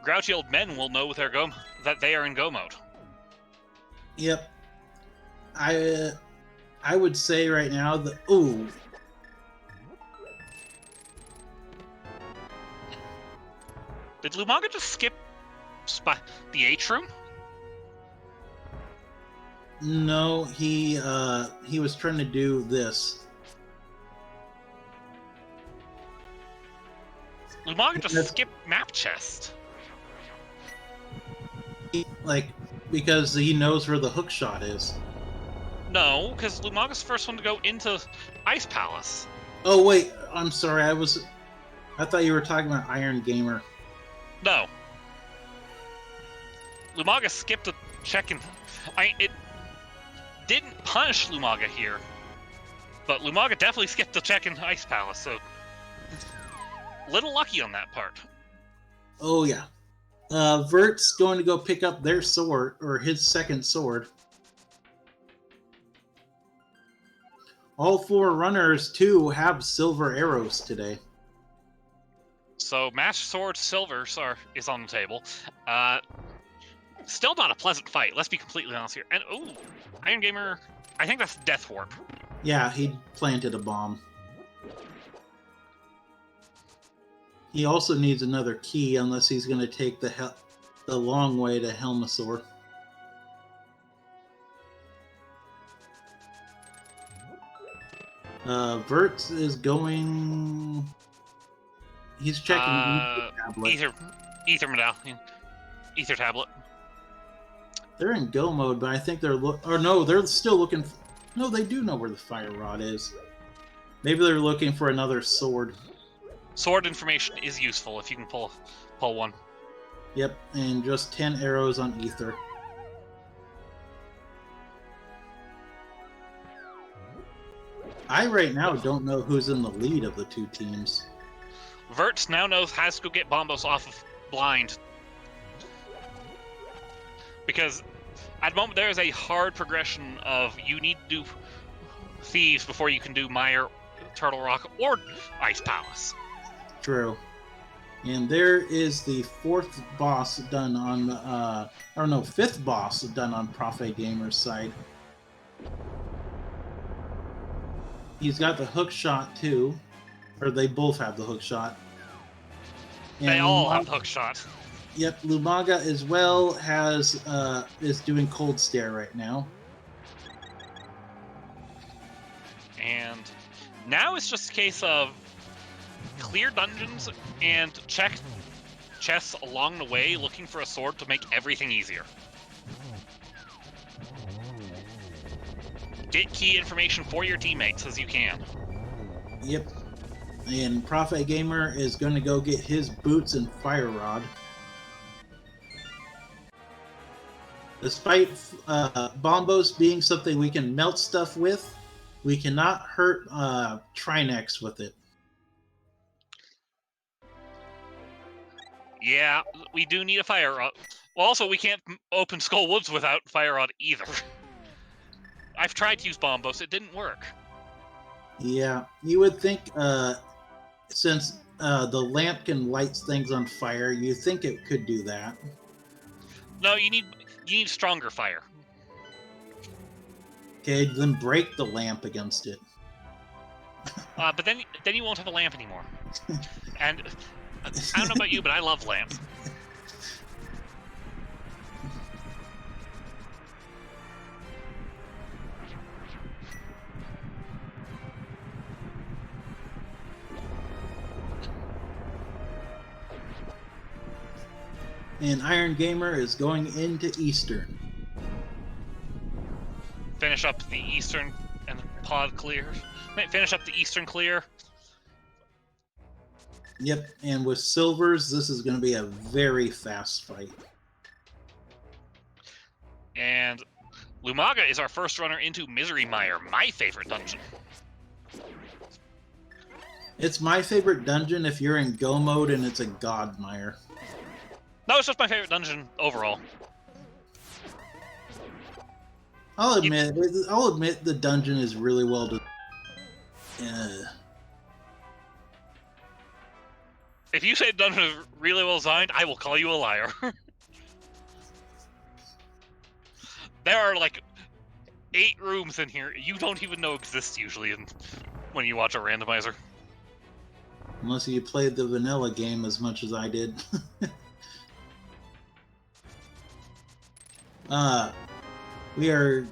[SPEAKER 2] grouchy old men will know that they are in go mode.
[SPEAKER 1] Yep. I would say right now that ooh.
[SPEAKER 2] Did Lumaga just skip the atrium?
[SPEAKER 1] No, he was trying to do this.
[SPEAKER 2] Lumaga just skipped map chest.
[SPEAKER 1] Because he knows where the hook shot is.
[SPEAKER 2] No, because Lumaga's the first one to go into Ice Palace.
[SPEAKER 1] Oh wait, I'm sorry. I thought you were talking about Iron Gamer.
[SPEAKER 2] No. Lumaga skipped a check-in. It didn't punish Lumaga here, but Lumaga definitely skipped the check-in Ice Palace, so little lucky on that part.
[SPEAKER 1] Oh yeah. Vert's going to go pick up their sword, or his second sword. All 4 runners, too, have silver arrows today.
[SPEAKER 2] So Master Sword Silver is on the table. Still not a pleasant fight, let's be completely honest here. And, ooh, Iron Gamer, I think that's Death Warp.
[SPEAKER 1] Yeah, he planted a bomb. He also needs another key, unless he's going to take the long way to Helmasaur. Vertz is going... He's checking Ether tablet.
[SPEAKER 2] Ether medallion. Ether tablet.
[SPEAKER 1] They're in go mode, but I think they're they're still looking. No, they do know where the fire rod is. Maybe they're looking for another sword.
[SPEAKER 2] Sword information is useful if you can pull one.
[SPEAKER 1] Yep, and just 10 arrows on Ether. I right now don't know who's in the lead of the 2 teams.
[SPEAKER 2] Vertz now has to go get Bombos off of blind. Because at the moment there is a hard progression of you need to do Thieves before you can do Mire, Turtle Rock, or Ice Palace.
[SPEAKER 1] True. And there is the 4th boss done on, 5th boss done on TheProfeGamer's side. He's got the hook shot too. Or they both have the hook shot. And
[SPEAKER 2] they all have the hook shot.
[SPEAKER 1] Yep, Lumaga as well is doing Cold Stare right now.
[SPEAKER 2] And now it's just a case of clear dungeons and check chests along the way, looking for a sword to make everything easier. Get key information for your teammates as you can.
[SPEAKER 1] Yep. And TheProfeGamer is going to go get his boots and fire rod. Despite Bombos being something we can melt stuff with, we cannot hurt Trinex with it.
[SPEAKER 2] Yeah, we do need a fire rod. Well, also, we can't open Skull Woods without fire rod either. I've tried to use Bombos, it didn't work.
[SPEAKER 1] Yeah, you would think since the lamp can light things on fire, you think it could do that.
[SPEAKER 2] No, you need stronger fire.
[SPEAKER 1] Okay, then break the lamp against it.
[SPEAKER 2] But then you won't have a lamp anymore. And I don't know about you, but I love lamps.
[SPEAKER 1] And Iron Gamer is going into Eastern.
[SPEAKER 2] Finish up the Eastern and the pod clear. Finish up the Eastern clear.
[SPEAKER 1] Yep, and with Silvers, this is going to be a very fast fight.
[SPEAKER 2] And Lumaga is our first runner into Misery Mire, my favorite dungeon.
[SPEAKER 1] It's my favorite dungeon if you're in Go mode and it's a God Mire.
[SPEAKER 2] No, it's just my favorite dungeon overall.
[SPEAKER 1] I'll admit the dungeon is really well designed.
[SPEAKER 2] If you say the dungeon is really well designed, I will call you a liar. There are like 8 rooms in here you don't even know exist usually when you watch a randomizer.
[SPEAKER 1] Unless you played the vanilla game as much as I did. We are,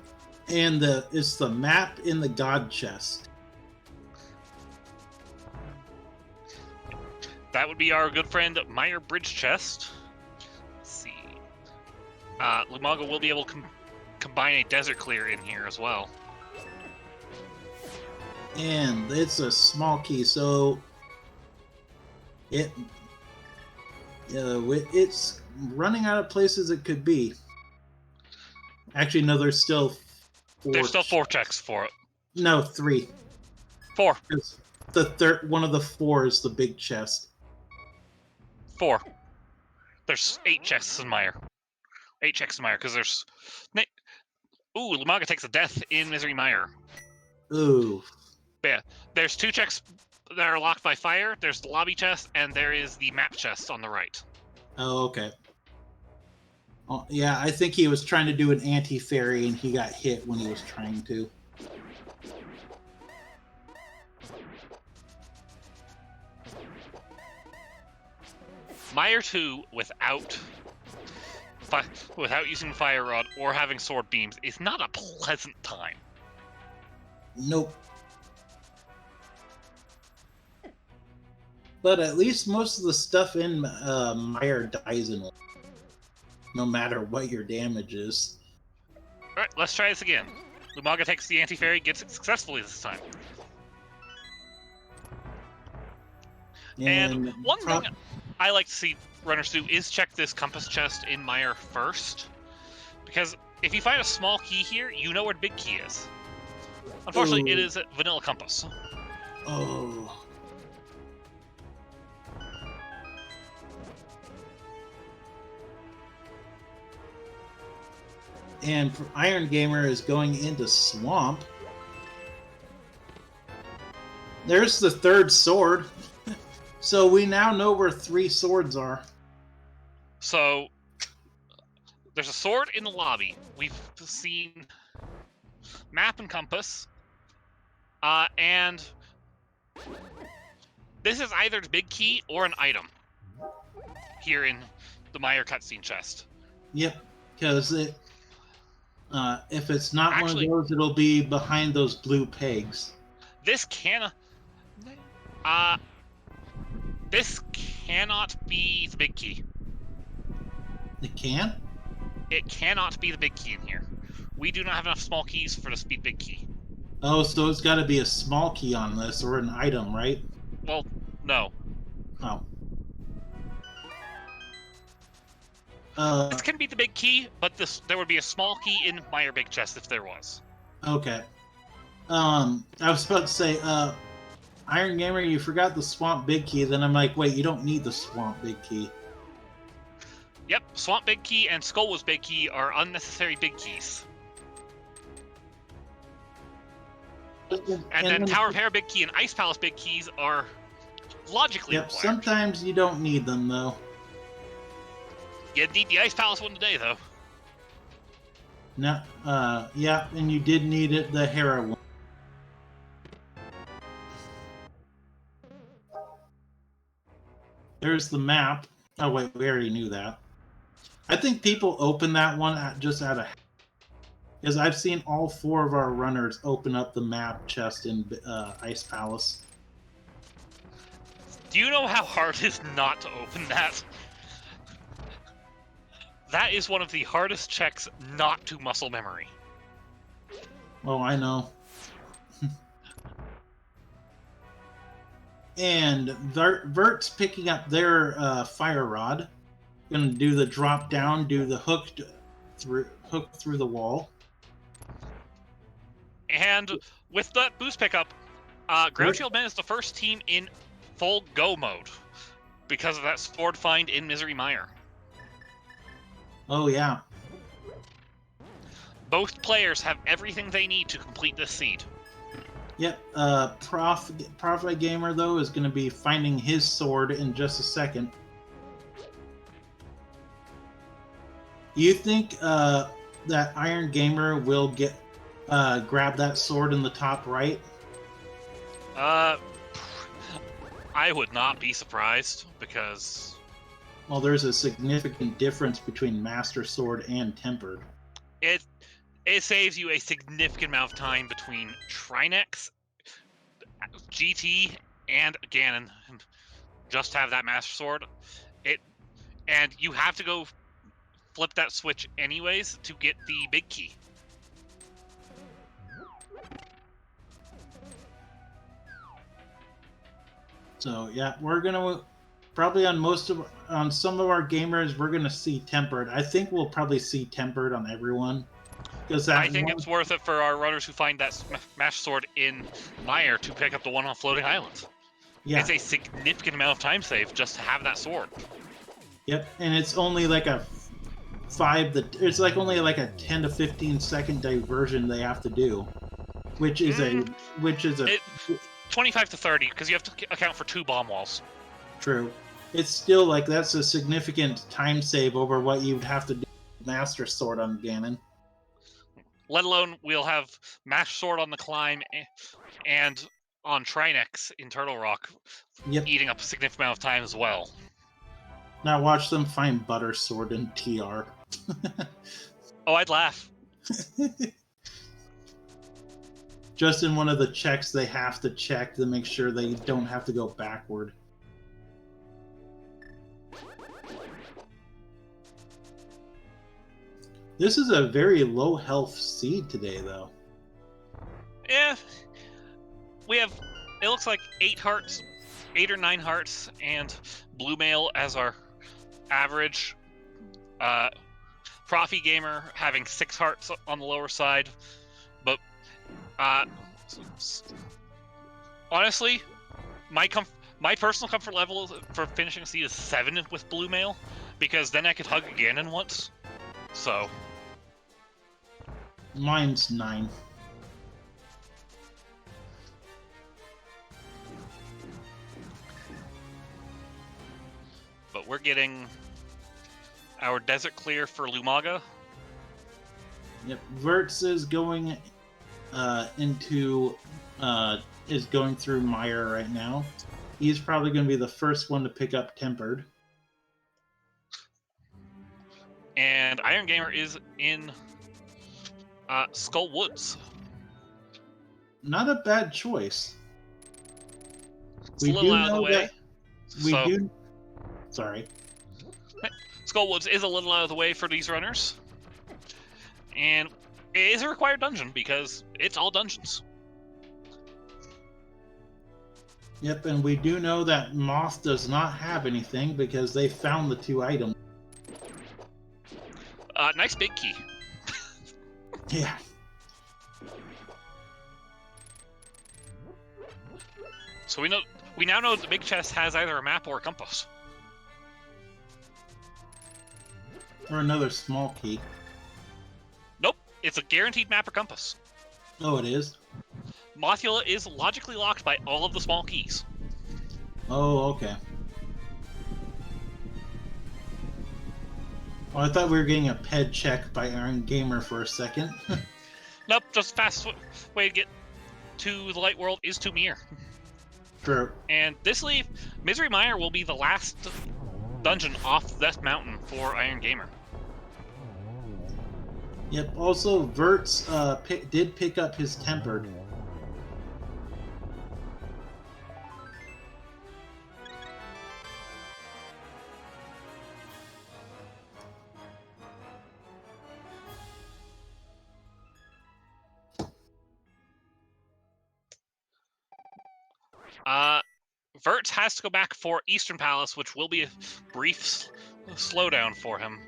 [SPEAKER 1] and it's the map in the God chest.
[SPEAKER 2] That would be our good friend Mire Bridge Chest. Let's see. Lumaga will be able to combine a desert clear in here as well.
[SPEAKER 1] And it's a small key, so it's running out of places it could be. Actually, no, there's still 4.
[SPEAKER 2] There's still 4 checks for it.
[SPEAKER 1] No, 3.
[SPEAKER 2] 4.
[SPEAKER 1] The third one of the 4 is the big chest.
[SPEAKER 2] 4. There's 8 chests in Mire. 8 checks in Mire, because there's... Ooh, Lumaga takes a death in Misery Mire.
[SPEAKER 1] Ooh.
[SPEAKER 2] Yeah, there's 2 checks that are locked by fire. There's the lobby chest, and there is the map chest on the right.
[SPEAKER 1] Oh, okay. Oh, yeah, I think he was trying to do an anti-fairy, and he got hit when he was trying to.
[SPEAKER 2] Mire 2, without using Fire Rod or having Sword Beams, is not a pleasant time.
[SPEAKER 1] Nope. But at least most of the stuff in Mire dies in one, no matter what your damage is.
[SPEAKER 2] Alright, let's try this again. Lumaga takes the anti-fairy, gets it successfully this time. And one thing I like to see runners do is check this compass chest in Mire first. Because if you find a small key here, you know where the big key is. Unfortunately, it is a vanilla compass.
[SPEAKER 1] Oh. And Iron Gamer is going into Swamp. There's the 3rd sword. So we now know where 3 swords are.
[SPEAKER 2] So, there's a sword in the lobby. We've seen map and compass. And this is either the big key or an item here in the Mire cutscene chest.
[SPEAKER 1] Yep, because if it's not one of those, it'll be behind those blue pegs.
[SPEAKER 2] This cannot be the big key.
[SPEAKER 1] It can?
[SPEAKER 2] It cannot be the big key in here. We do not have enough small keys for this big key.
[SPEAKER 1] Oh, so it's got to be a small key on this, or an item, right?
[SPEAKER 2] Well, no.
[SPEAKER 1] Oh.
[SPEAKER 2] This can be the big key, but there would be a small key in Mire Big Chest if there was.
[SPEAKER 1] Okay. I was about to say, Iron Gamer, you forgot the Swamp Big Key. Then I'm like, wait, you don't need the Swamp Big Key.
[SPEAKER 2] Yep, Swamp Big Key and Skullwoods Big Key are unnecessary big keys. And then Tower of Hair Big Key and Ice Palace Big Keys are Logically
[SPEAKER 1] Yep,
[SPEAKER 2] required.
[SPEAKER 1] sometimes you don't need them, though.
[SPEAKER 2] You need the Ice Palace one today, though.
[SPEAKER 1] No, yeah, and you did need it, the Hera one. There's the map. Oh, wait, we already knew that. I think people open that one just out of... Because I've seen all 4 of our runners open up the map chest in Ice Palace.
[SPEAKER 2] Do you know how hard it is not to open that? That is one of the hardest checks not to muscle memory.
[SPEAKER 1] Oh, I know. And Vert's picking up their fire rod. Gonna do the drop down, do the hook through the wall.
[SPEAKER 2] And with that boost pickup, Ground Shield Men is the first team in full go mode because of that sword find in Misery Mire.
[SPEAKER 1] Oh yeah.
[SPEAKER 2] Both players have everything they need to complete this seed.
[SPEAKER 1] Yep. TheProfeGamer though is going to be finding his sword in just a second. You think that Iron Gamer will grab that sword in the top right?
[SPEAKER 2] I would not be surprised because...
[SPEAKER 1] Well, there's a significant difference between Master Sword and Tempered.
[SPEAKER 2] It saves you a significant amount of time between Trinex, GT, and Ganon. Just to have that Master Sword. And you have to go flip that switch anyways to get the big key.
[SPEAKER 1] So yeah, we're gonna probably on some of our gamers we're gonna see Tempered. I think we'll probably see Tempered on everyone.
[SPEAKER 2] I think it's worth it for our runners who find that Master Sword in Mire to pick up the one on Floating Islands. Yeah. It's a significant amount of time save just to have that sword.
[SPEAKER 1] Yep, and it's only like it's like only like a 10 to 15 second diversion they have to do, which is a
[SPEAKER 2] 25 to 30 because you have to account for 2 bomb walls.
[SPEAKER 1] True. It's still like that's a significant time save over what you'd have to do with Master Sword on Ganon.
[SPEAKER 2] Let alone we'll have Master Sword on the climb and on Trinex in Turtle Rock, eating up a significant amount of time as well.
[SPEAKER 1] Now watch them find Butter Sword in TR.
[SPEAKER 2] Oh, I'd laugh.
[SPEAKER 1] Just in one of the checks they have to check to make sure they don't have to go backward. This is a very low health seed today, though.
[SPEAKER 2] Yeah. We have, it looks like 8 hearts, 8 or 9 hearts, and Blue Mail as our average. ProfeGamer having 6 hearts on the lower side. But, honestly, my personal comfort level for finishing seed is 7 with Blue Mail, because then I could hug Ganon once. So.
[SPEAKER 1] Mine's 9.
[SPEAKER 2] But we're getting our desert clear for Lumaga.
[SPEAKER 1] Yep, Vertz is going is going through Mire right now. He's probably going to be the first one to pick up Tempered.
[SPEAKER 2] And Iron Gamer is in Skull Woods.
[SPEAKER 1] Not a bad choice.
[SPEAKER 2] It's a little out of the way.
[SPEAKER 1] Sorry.
[SPEAKER 2] Skull Woods is a little out of the way for these runners. And it is a required dungeon because it's all dungeons.
[SPEAKER 1] Yep, and we do know that Moth does not have anything because they found the 2 items.
[SPEAKER 2] Nice big key.
[SPEAKER 1] Yeah.
[SPEAKER 2] So we now know the big chest has either a map or a compass.
[SPEAKER 1] Or another small key.
[SPEAKER 2] Nope, it's a guaranteed map or compass.
[SPEAKER 1] Oh, it is?
[SPEAKER 2] Mothula is logically locked by all of the small keys.
[SPEAKER 1] Oh, okay. Well, I thought we were getting a ped check by Iron Gamer for a second.
[SPEAKER 2] Nope, just fast way to get to the light world is to Mir.
[SPEAKER 1] True.
[SPEAKER 2] And this leave, Misery Mire will be the last dungeon off Death Mountain for Iron Gamer.
[SPEAKER 1] Yep. Also, Vertz did pick up his tempered.
[SPEAKER 2] Vertz has to go back for Eastern Palace, which will be a brief slowdown for him.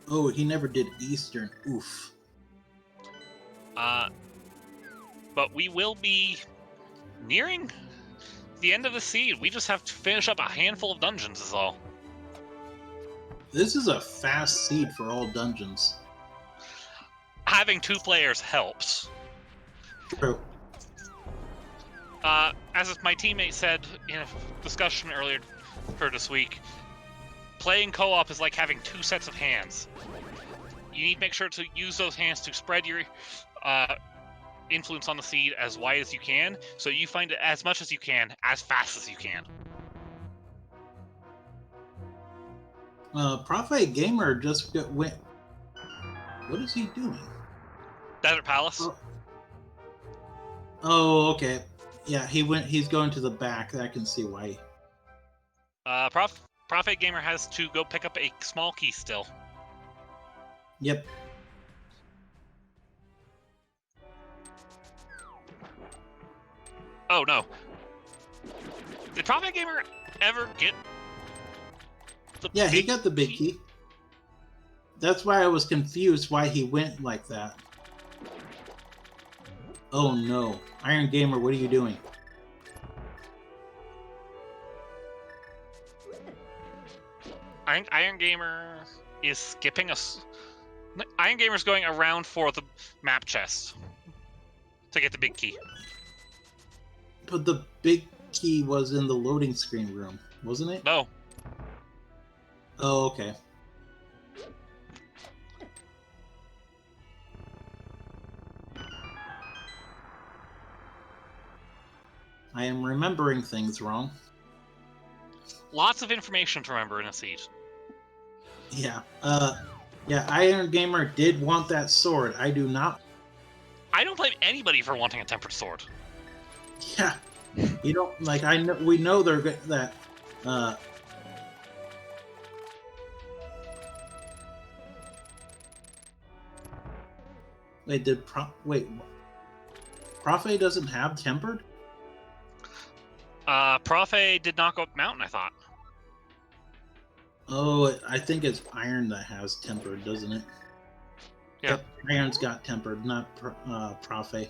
[SPEAKER 1] Oh, he never did Eastern. Oof.
[SPEAKER 2] But we will be nearing the end of the seed. We just have to finish up a handful of dungeons is all.
[SPEAKER 1] This is a fast seed for all dungeons.
[SPEAKER 2] Having 2 players helps.
[SPEAKER 1] True.
[SPEAKER 2] As my teammate said in a discussion earlier for this week, playing co-op is like having 2 sets of hands. You need to make sure to use those hands to spread your influence on the seed as wide as you can, so you find it as much as you can, as fast as you can.
[SPEAKER 1] TheProfeGamer just went. What is he doing?
[SPEAKER 2] Desert Palace.
[SPEAKER 1] Oh, okay. Yeah, he's going to the back. I can see why.
[SPEAKER 2] TheProfeGamer has to go pick up a small key still.
[SPEAKER 1] Yep.
[SPEAKER 2] Oh no. Did TheProfeGamer ever get the
[SPEAKER 1] Yeah, he got the big key. That's why I was confused why he went like that. Oh no. Iron Gamer, what are you doing?
[SPEAKER 2] Iron Gamer is skipping us. Iron Gamer's going around for the map chest to get the big key.
[SPEAKER 1] But the big key was in the loading screen room, wasn't it?
[SPEAKER 2] No.
[SPEAKER 1] Oh, okay. I am remembering things wrong.
[SPEAKER 2] Lots of information to remember in a seed.
[SPEAKER 1] Yeah. Yeah, Iron Gamer did want that sword. I do not.
[SPEAKER 2] I don't blame anybody for wanting a tempered sword.
[SPEAKER 1] Yeah. You don't like I know we know they're good that wait, Profe doesn't have tempered?
[SPEAKER 2] Profe did not go up mountain, I thought.
[SPEAKER 1] Oh, I think it's Iron that has tempered, doesn't it?
[SPEAKER 2] Yeah.
[SPEAKER 1] Yep, Iron's got tempered, not Profe.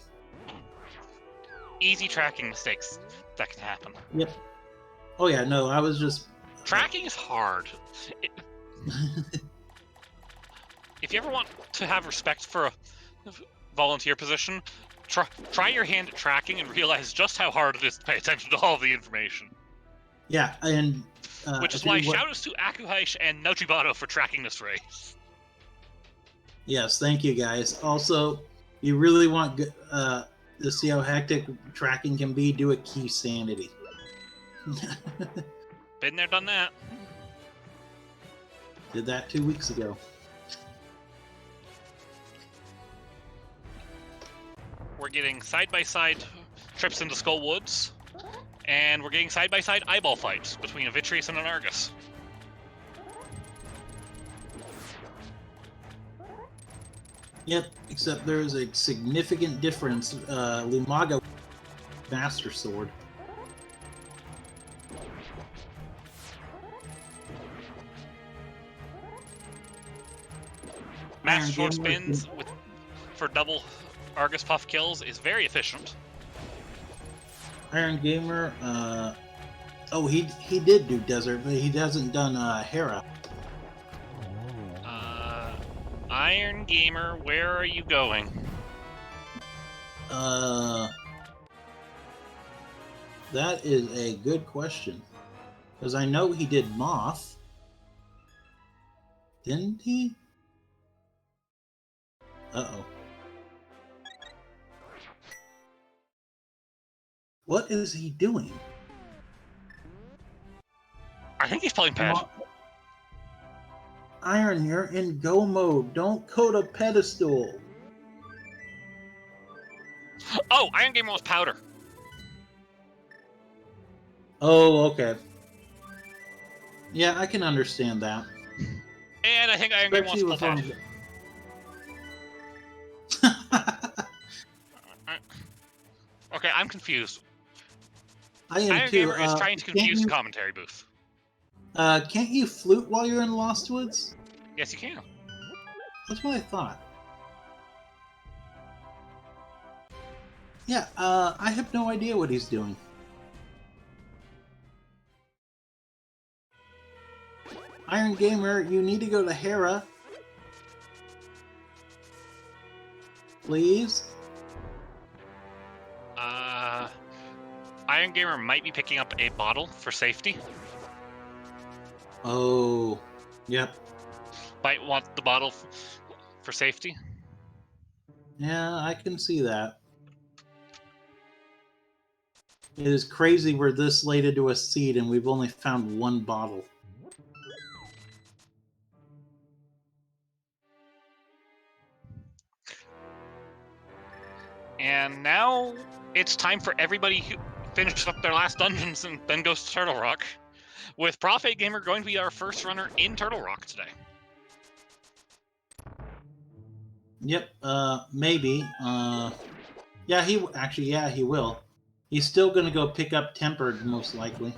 [SPEAKER 2] Easy tracking mistakes that can happen.
[SPEAKER 1] Yep. Oh yeah, no, I was just
[SPEAKER 2] Tracking is hard. If you ever want to have respect for a volunteer position, try your hand at tracking and realize just how hard it is to pay attention to all the information.
[SPEAKER 1] Yeah, and
[SPEAKER 2] which is why shout-outs to Akuhaish and Nochibato for tracking this race.
[SPEAKER 1] Yes, thank you guys. Also, you really want to see how hectic tracking can be, do a key sanity.
[SPEAKER 2] Been there, done that.
[SPEAKER 1] Did that 2 weeks ago.
[SPEAKER 2] We're getting side-by-side trips into Skull Woods, and we're getting side-by-side eyeball fights between a Vitreous and an Argus.
[SPEAKER 1] Yep, except there's a significant difference. Lumaga Master Sword.
[SPEAKER 2] Master Sword spins for double Argus Puff kills is very efficient.
[SPEAKER 1] Iron Gamer, oh, he did do Desert, but he hasn't done Hera.
[SPEAKER 2] Iron Gamer, where are you going?
[SPEAKER 1] That is a good question. Because I know he did Moth. Didn't he? Uh-oh. What is he doing?
[SPEAKER 2] I think he's playing pad.
[SPEAKER 1] Iron, you're in go mode. Don't code a pedestal.
[SPEAKER 2] Oh, Iron Gamer was powder.
[SPEAKER 1] Oh, okay. Yeah, I can understand that.
[SPEAKER 2] And I think Iron Gamer wants full pad. Okay, I'm confused.
[SPEAKER 1] I am
[SPEAKER 2] Iron
[SPEAKER 1] too.
[SPEAKER 2] Gamer is trying to confuse the commentary booth.
[SPEAKER 1] Can't you flute while you're in Lost Woods?
[SPEAKER 2] Yes, you can.
[SPEAKER 1] That's what I thought. Yeah, I have no idea what he's doing. Iron Gamer, you need to go to Hera. Please?
[SPEAKER 2] Iron Gamer might be picking up a bottle for safety.
[SPEAKER 1] Oh, yep.
[SPEAKER 2] Might want the bottle for safety.
[SPEAKER 1] Yeah, I can see that. It is crazy we're this late into a seed and we've only found one bottle.
[SPEAKER 2] And now it's time for everybody who finished up their last dungeons and then goes to Turtle Rock, with ProfeGamer going to be our first runner in Turtle Rock today.
[SPEAKER 1] Yep, maybe. Yeah, he will. He's still gonna go pick up Tempered, most likely.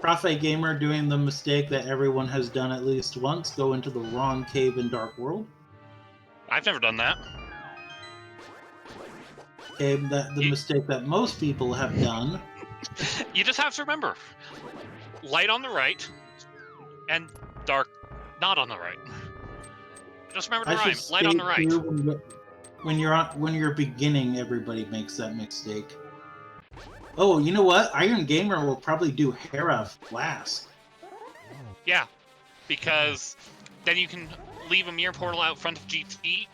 [SPEAKER 1] ProfeGamer doing the mistake that everyone has done at least once, go into the wrong cave in Dark World.
[SPEAKER 2] I've never done that.
[SPEAKER 1] Okay, the mistake that most people have done.
[SPEAKER 2] You just have to remember, light on the right, and dark not on the right. Just remember to rhyme. Light on the right.
[SPEAKER 1] When you're beginning, everybody makes that mistake. Oh, you know what? Iron Gamer will probably do Hera last.
[SPEAKER 2] Yeah, because then you can leave a mirror portal out front of GT,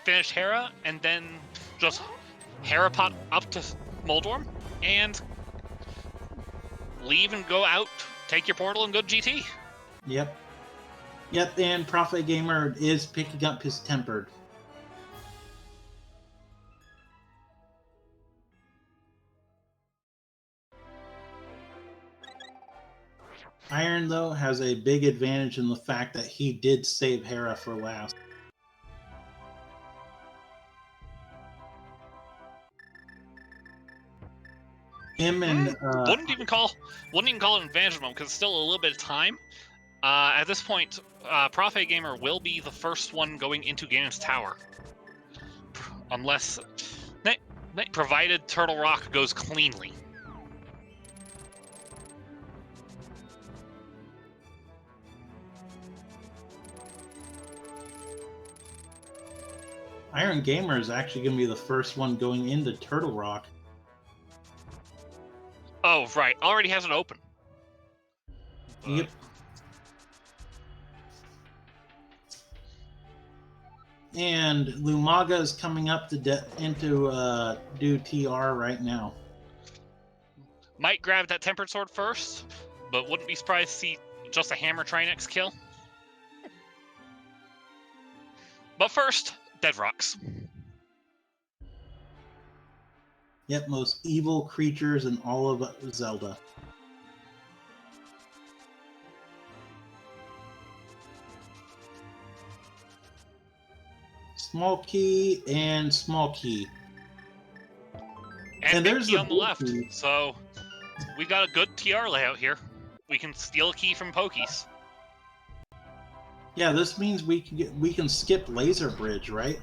[SPEAKER 2] finish Hera, and then just Hera pot up to Moldorm, and leave and go out, take your portal, and go to GT.
[SPEAKER 1] Yep. Yep, and ProfeGamer is picking up his Tempered. Iron, though, has a big advantage in the fact that he did save Hera for last. Him and
[SPEAKER 2] wouldn't even call it an advantage of him because it's still a little bit of time. At this point, ProfeGamer will be the first one going into Ganon's Tower, unless provided Turtle Rock goes cleanly.
[SPEAKER 1] Iron Gamer is actually going to be the first one going into Turtle Rock.
[SPEAKER 2] Oh, right. Already has it open.
[SPEAKER 1] Yep. And Lumaga is coming up to do TR right now.
[SPEAKER 2] Might grab that Tempered Sword first, but wouldn't be surprised to see just a Hammer Trinex kill. But first, Dead Rocks.
[SPEAKER 1] Yep, most evil creatures in all of Zelda. Small key and small key.
[SPEAKER 2] And
[SPEAKER 1] there's
[SPEAKER 2] key on the left.
[SPEAKER 1] Key.
[SPEAKER 2] So we got a good TR layout here. We can steal a key from Pokies.
[SPEAKER 1] Yeah, this means we can skip Laser Bridge, right?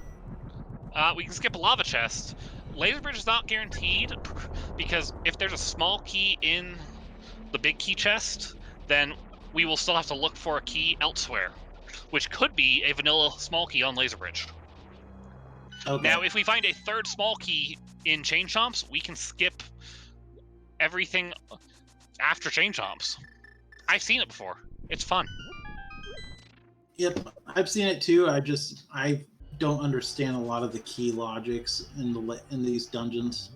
[SPEAKER 2] We can skip a Lava Chest. Laser Bridge is not guaranteed, because if there's a small key in the big key chest, then we will still have to look for a key elsewhere, which could be a vanilla small key on Laser Bridge.
[SPEAKER 1] Okay.
[SPEAKER 2] Now, if we find a third small key in Chain Chomps, we can skip everything after Chain Chomps. I've seen it before. It's fun.
[SPEAKER 1] Yep, I've seen it too. I don't understand a lot of the key logics in these dungeons.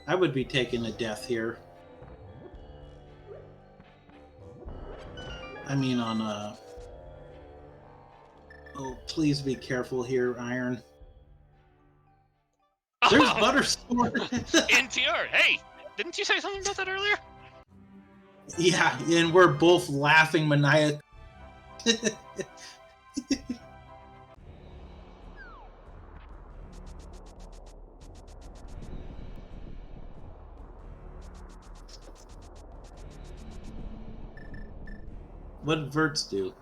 [SPEAKER 1] I would be taking a death here. I mean, on oh, please be careful here, Iron. There's Buttersword.
[SPEAKER 2] NTR. Hey, didn't you say something about that earlier?
[SPEAKER 1] Yeah, and we're both laughing maniacally. What did Vertz do?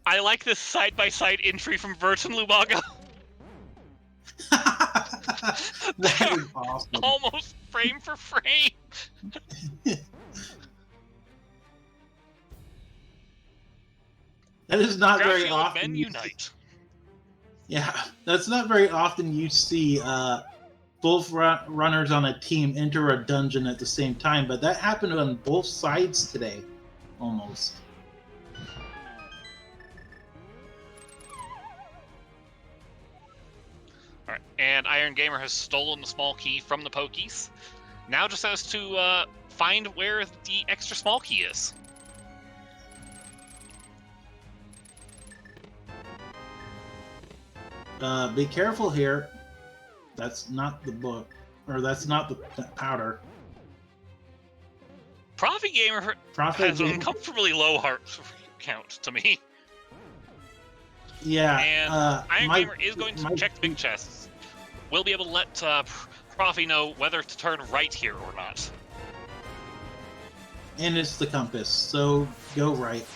[SPEAKER 2] I like this side-by-side entry from Vertz and Lumaga.
[SPEAKER 1] That is awesome.
[SPEAKER 2] Almost frame for frame.
[SPEAKER 1] That is not very
[SPEAKER 2] Garfield
[SPEAKER 1] often.
[SPEAKER 2] men unite.
[SPEAKER 1] Yeah, that's not very often you see both runners on a team enter a dungeon at the same time, but that happened on both sides today, almost.
[SPEAKER 2] All right, and Iron Gamer has stolen the small key from the Pokies. Now just has to find where the extra small key is.
[SPEAKER 1] Be careful here. That's not the book, or that's not the powder.
[SPEAKER 2] ProfeGamer has an uncomfortably low heart count to me.
[SPEAKER 1] Yeah.
[SPEAKER 2] And Iron Gamer is going to check the big chests. We'll be able to let Profi know whether to turn right here or not.
[SPEAKER 1] And it's the compass, so go right.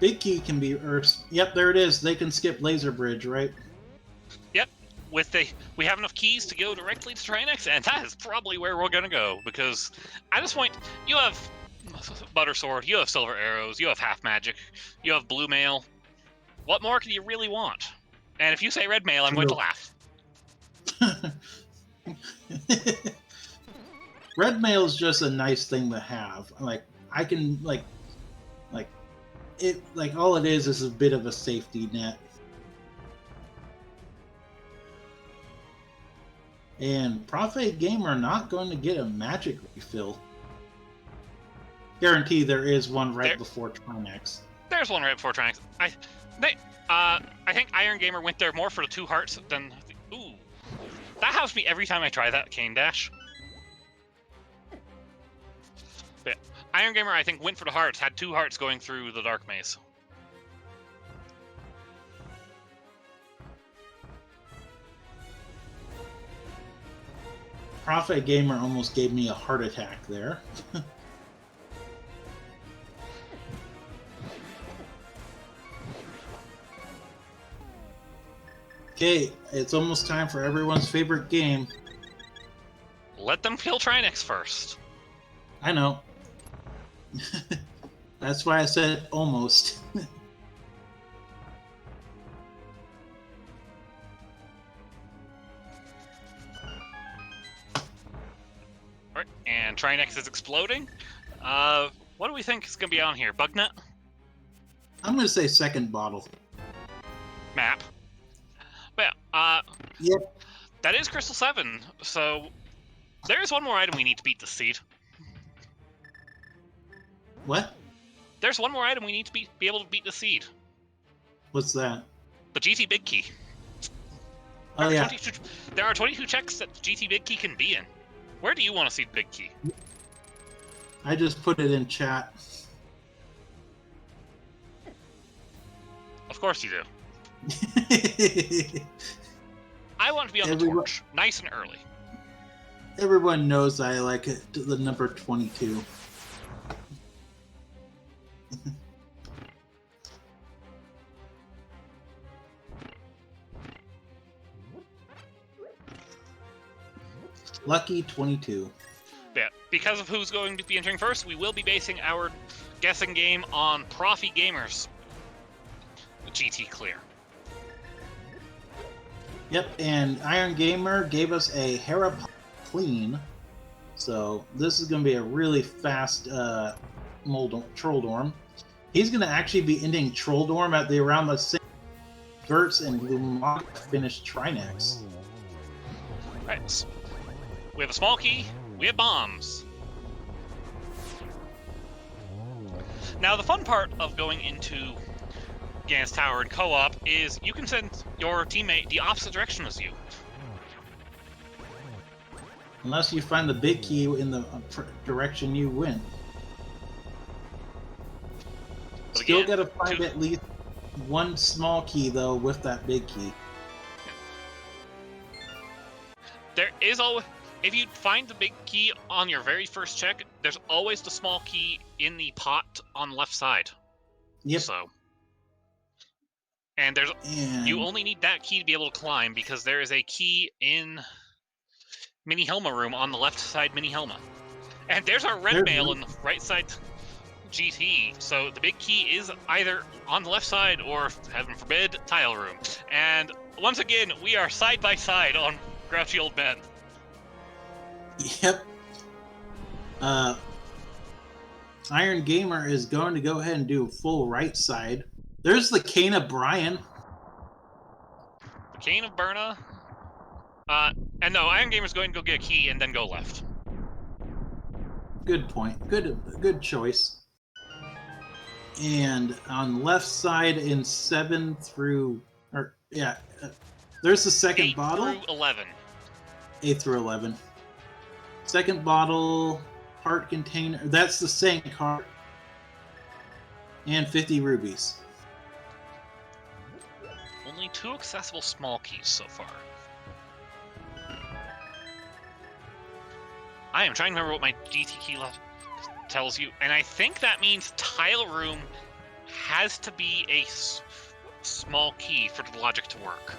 [SPEAKER 1] Big key can be yep, there it is. They can skip laser bridge, right?
[SPEAKER 2] Yep. We have enough keys to go directly to Trinex, and that is probably where we're gonna go, because at this point you have Butter Sword, you have Silver Arrows, you have Half Magic, you have Blue Mail. What more can you really want? And if you say Red Mail, I'm going to laugh.
[SPEAKER 1] Red Mail is just a nice thing to have. Like, I can all it is a bit of a safety net. And ProfeGamer not going to get a magic refill. Guarantee there is one right before Trinex.
[SPEAKER 2] There's one right before Trinex. I think Iron Gamer went there more for the 2 hearts than... Ooh. That helps me every time I try that cane dash. But Iron Gamer, I think, went for the hearts, had 2 hearts going through the Dark Maze.
[SPEAKER 1] ProfeGamer almost gave me a heart attack there. Okay, it's almost time for everyone's favorite game.
[SPEAKER 2] Let them kill Trinex first.
[SPEAKER 1] I know. That's why I said almost.
[SPEAKER 2] Alright, and Trinex is exploding. What do we think is going to be on here? Bugnut?
[SPEAKER 1] I'm going to say second bottle.
[SPEAKER 2] Map. But
[SPEAKER 1] Yep.
[SPEAKER 2] That is Crystal 7, so there's one more item we need to beat the seed.
[SPEAKER 1] What?
[SPEAKER 2] There's one more item we need to be able to beat the seed.
[SPEAKER 1] What's that?
[SPEAKER 2] The GT Big Key.
[SPEAKER 1] Oh, yeah.
[SPEAKER 2] There are 22 checks that the GT Big Key can be in. Where do you want to see the Big Key?
[SPEAKER 1] I just put it in chat.
[SPEAKER 2] Of course you do. I want to be on the torch, nice and early.
[SPEAKER 1] Everyone knows I like it, the number 22. Lucky 22.
[SPEAKER 2] Yeah, because of who's going to be entering first, we will be basing our guessing game on ProfeGamer's GT Clear.
[SPEAKER 1] Yep, and Iron Gamer gave us a Hera Clean, so this is going to be a really fast Trolldorm. He's going to actually be ending Trolldorm at around the same Vertz and Lumaga finished Trinex.
[SPEAKER 2] Right, so we have a small key, we have bombs. Now the fun part of going into Gans Tower in co-op is you can send your teammate the opposite direction as you.
[SPEAKER 1] Unless you find the big key in the direction you went.
[SPEAKER 2] But
[SPEAKER 1] Still
[SPEAKER 2] again,
[SPEAKER 1] gotta find at least one small key though with that big key.
[SPEAKER 2] There is always, if you find the big key on your very first check, there's always the small key in the pot on the left side.
[SPEAKER 1] Yep.
[SPEAKER 2] So, and you only need that key to be able to climb because there is a key in Mini Helma room on the left side Mini Helma. And there's our red mail in the right side GT. So the big key is either on the left side or, heaven forbid, tile room. And once again, we are side by side on Grouchy Old Men.
[SPEAKER 1] Yep. Iron Gamer is going to go ahead and do full right side. There's the Cane of Brian.
[SPEAKER 2] The Cane of Berna. And no, Iron Gamer's going to go get a key and then go left.
[SPEAKER 1] Good point. Good choice. And on left side in 7 through, there's the second
[SPEAKER 2] 8
[SPEAKER 1] bottle.
[SPEAKER 2] 8 through 11.
[SPEAKER 1] 8 through 11. Second bottle, heart container. That's the sink heart. And 50 rubies.
[SPEAKER 2] Only 2 accessible small keys so far. I am trying to remember what my GT key tells you, and I think that means tile room has to be a small key for the logic to work.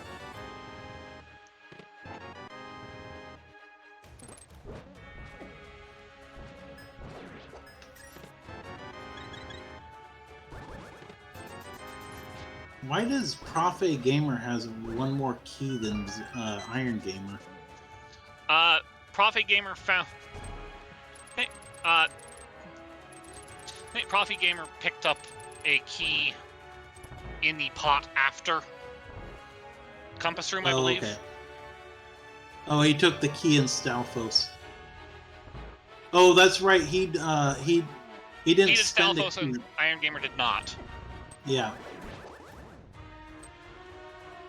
[SPEAKER 1] Why does ProfeGamer has one more key than Iron Gamer?
[SPEAKER 2] ProfeGamer found. I think ProfeGamer picked up a key in the pot after Compass Room, I believe.
[SPEAKER 1] Okay. Oh, he took the key in Stalfos. Oh, that's right. He didn't
[SPEAKER 2] He did
[SPEAKER 1] spend the
[SPEAKER 2] Stalfos
[SPEAKER 1] key.
[SPEAKER 2] and Iron Gamer did not.
[SPEAKER 1] Yeah.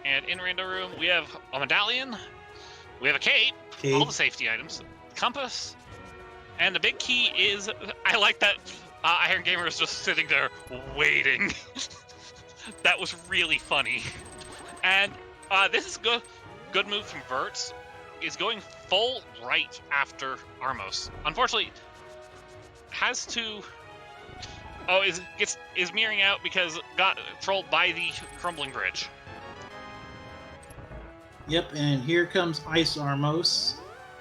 [SPEAKER 2] And in Rando Room, we have a medallion, we have a cape, all the safety items, compass, and the big key is, I like that Iron Gamer is just sitting there waiting. That was really funny. And this is good move from Vertz, is going full right after Armos. Unfortunately, has to... Oh, is mirroring out because got trolled by the crumbling bridge.
[SPEAKER 1] Yep, and here comes Ice Armos.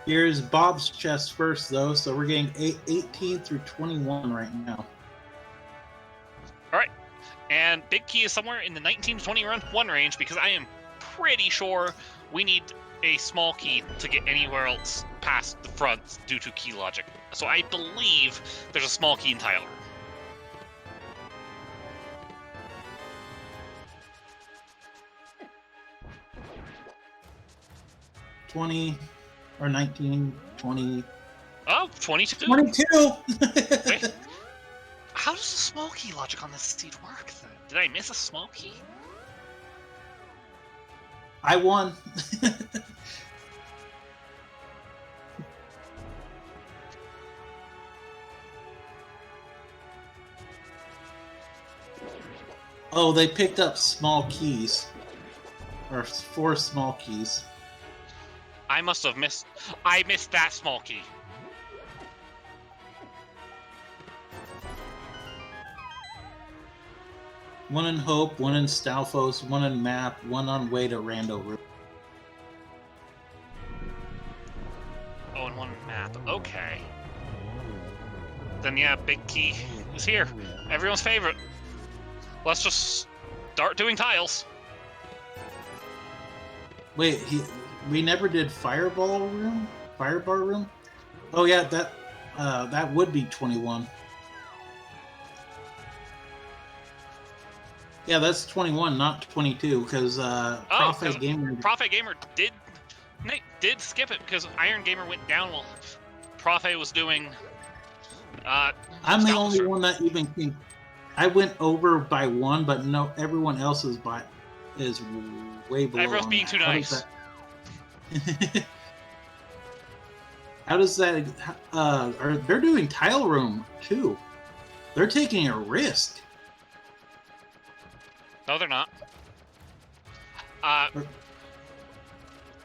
[SPEAKER 1] Here's Bob's chest first, though, so we're getting 18 through 21 right now.
[SPEAKER 2] All right, and big key is somewhere in the 19 to 21 range because I am pretty sure we need a small key to get anywhere else past the front due to key logic. So I believe there's a small key in Tyler.
[SPEAKER 1] Or 19, 20.
[SPEAKER 2] Oh, 22.
[SPEAKER 1] 22!
[SPEAKER 2] Wait, how does the small key logic on this seed work then? Did I miss a small key?
[SPEAKER 1] I won. Oh, they picked up small keys. Or 4 small keys.
[SPEAKER 2] I must have missed. I missed that small key.
[SPEAKER 1] One in Hope, one in Stalfos, one in Map, one on way to Rando Room.
[SPEAKER 2] Oh, and one map. Okay. Then yeah, Big Key is here. Everyone's favorite. Let's just start doing tiles.
[SPEAKER 1] Wait, we never did Firebar room? Oh yeah, that would be 21. Yeah, that's 21, not 22, because
[SPEAKER 2] ProfeGamer did skip it because Iron Gamer went down while Profe was doing.
[SPEAKER 1] I'm the only one that even came. I went over by 1, but no, everyone else is way below.
[SPEAKER 2] Everyone's being too nice.
[SPEAKER 1] How does that? They're doing tile room too. They're taking a risk.
[SPEAKER 2] No, they're not.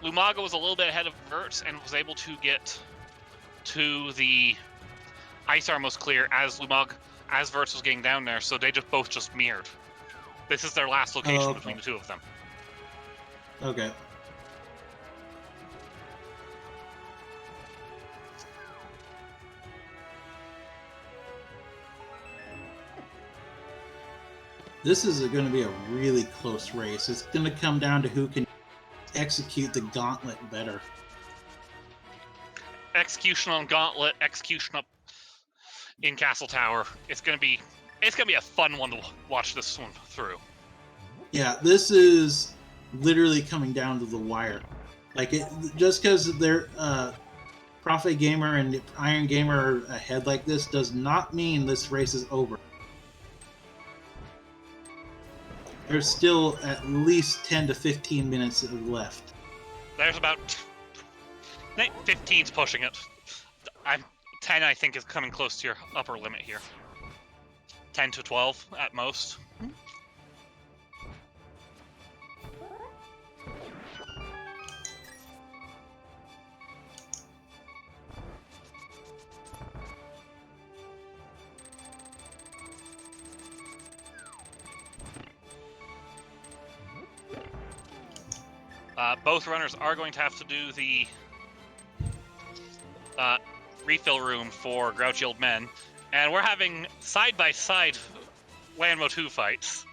[SPEAKER 2] Lumaga was a little bit ahead of Vertz and was able to get to the ice armos clear as Vertz was getting down there, so they both mirrored. This is their last location between the two of them.
[SPEAKER 1] Okay. This is going to be a really close race. It's going to come down to who can execute the gauntlet better.
[SPEAKER 2] Execution on gauntlet, execution up in Castle Tower. It's gonna be a fun one to watch this one through.
[SPEAKER 1] Yeah, this is literally coming down to the wire. Like just because they're ProfeGamer and Iron Gamer are ahead like this does not mean this race is over. There's still at least 10 to 15 minutes left.
[SPEAKER 2] There's about 15's pushing it. 10, I think, is coming close to your upper limit here. 10 to 12 at most. Both runners are going to have to do the refill room for Grouchy Old Men, and we're having side-by-side Landmo 2 fights.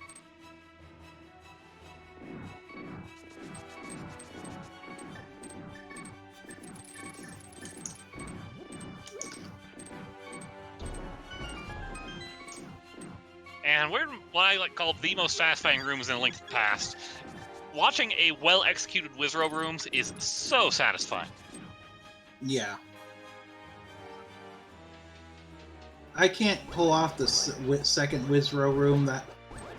[SPEAKER 2] And we're in what I like call the most satisfying rooms in the length past. Watching a well-executed Wizrow rooms is so satisfying.
[SPEAKER 1] Yeah. I can't pull off the second Wizrow room that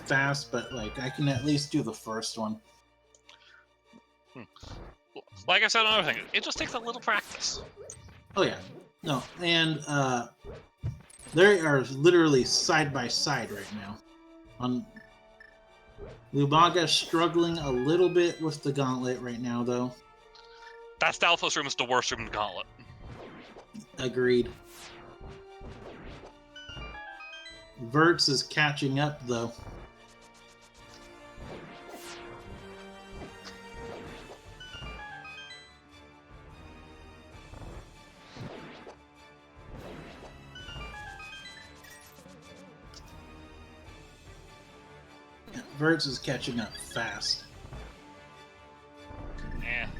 [SPEAKER 1] fast, but like I can at least do the first one.
[SPEAKER 2] Like I said, another thing, it just takes a little practice.
[SPEAKER 1] Oh yeah. No, and they are literally side by side right now. Lumaga struggling a little bit with the gauntlet right now, though.
[SPEAKER 2] That Stalfos room is the worst room in the gauntlet.
[SPEAKER 1] Agreed. Vertz is catching up, though. Vertz is catching up fast.
[SPEAKER 2] And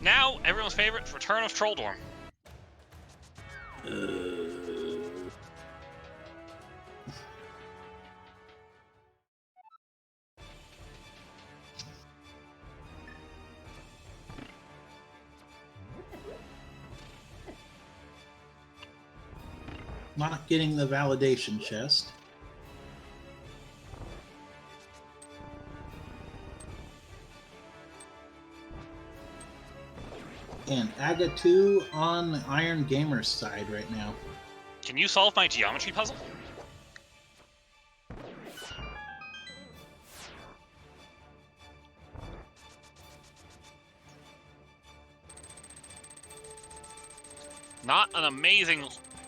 [SPEAKER 2] now, everyone's favorite, Return of Trolldorm.
[SPEAKER 1] Not getting the validation chest. And Aga 2 on the Iron Gamer's side right now.
[SPEAKER 2] Can you solve my geometry puzzle? Not an amazing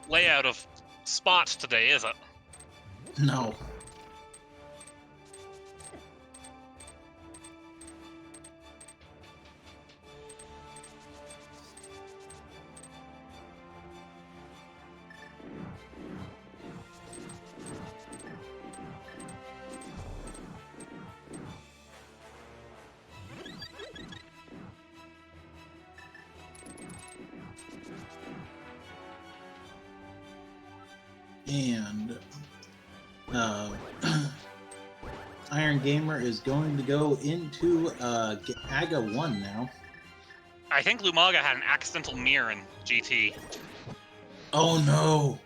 [SPEAKER 2] layout of spots today, is it?
[SPEAKER 1] No. And Iron Gamer is going to go into AGA 1 now.
[SPEAKER 2] I think Lumaga had an accidental mirror in GT.
[SPEAKER 1] Oh no!